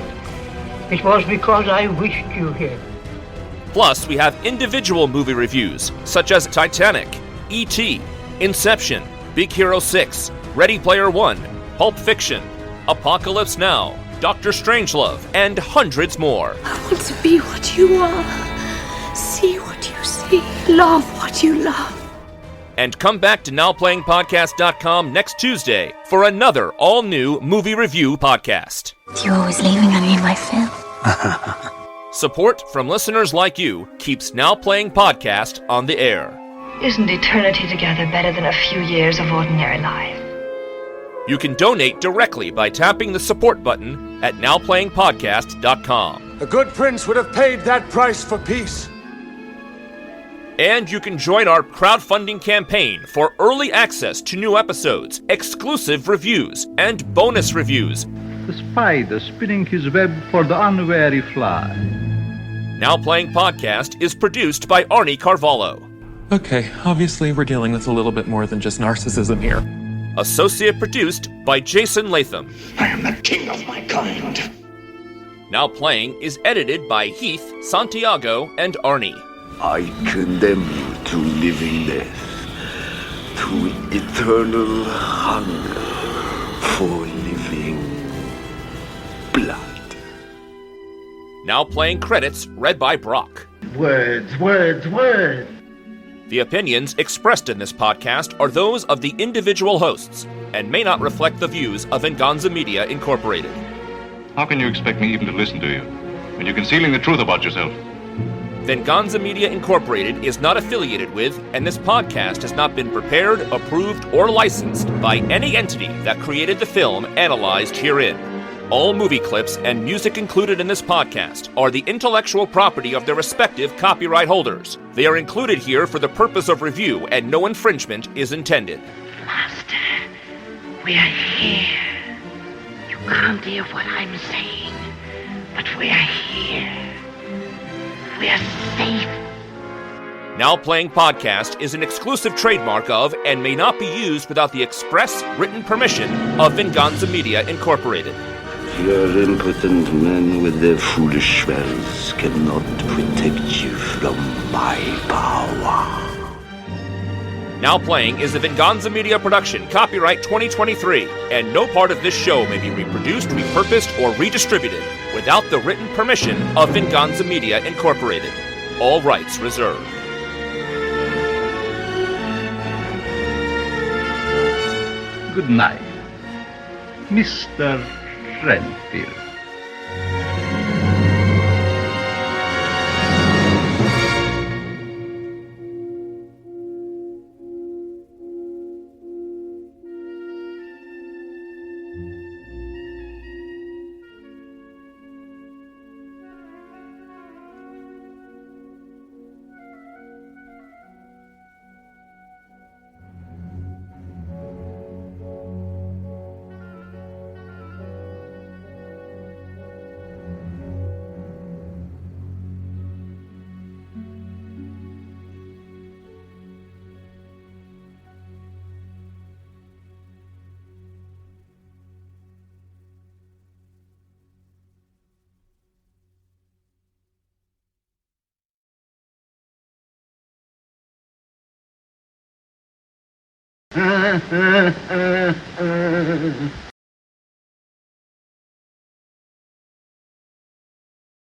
L: It was because I wished you here.
E: Plus, we have individual movie reviews, such as Titanic, E.T., Inception, Big Hero 6, Ready Player One, Pulp Fiction, Apocalypse Now, Doctor Strangelove, and hundreds more.
M: I want to be what you are. See what you see. Love what you love.
E: And come back to NowPlayingPodcast.com next Tuesday for another all-new movie review podcast.
M: You're always leaving on me my film.
E: Support from listeners like you keeps Now Playing Podcast on the air.
N: Isn't eternity together better than a few years of ordinary life?
E: You can donate directly by tapping the support button at NowPlayingPodcast.com.
O: The good prince would have paid that price for peace.
E: And you can join our crowdfunding campaign for early access to new episodes, exclusive reviews, and bonus reviews.
D: The spider spinning his web for the unwary fly.
E: Now Playing Podcast is produced by Arnie Carvalho.
P: Okay, obviously we're dealing with a little bit more than just narcissism here.
E: Associate produced by Jason Latham.
A: I am the king of my kind.
E: Now Playing is edited by Heath, Santiago, and Arnie.
F: I condemn you to living death, to eternal hunger for living blood.
E: Now Playing credits read by Brock.
B: Words.
E: The opinions expressed in this podcast are those of the individual hosts and may not reflect the views of Venganza Media Incorporated.
Q: How can you expect me even to listen to you when you're concealing the truth about yourself?
E: Venganza Media Incorporated is not affiliated with, and this podcast has not been prepared, approved, or licensed by any entity that created the film analyzed herein. All movie clips and music included in this podcast are the intellectual property of their respective copyright holders. They are included here for the purpose of review, and no infringement is intended.
L: Master, we are here. You can't hear what I'm saying, but we are here. We are safe.
E: Now Playing Podcast is an exclusive trademark of and may not be used without the express written permission of Venganza Media Incorporated.
F: Your impotent men with their foolish spells cannot protect you from my power.
E: Now Playing is a Venganza Media production, copyright 2023, and no part of this show may be reproduced, repurposed, or redistributed without the written permission of Venganza Media Incorporated. All rights reserved.
D: Good night, Mr. Renfield.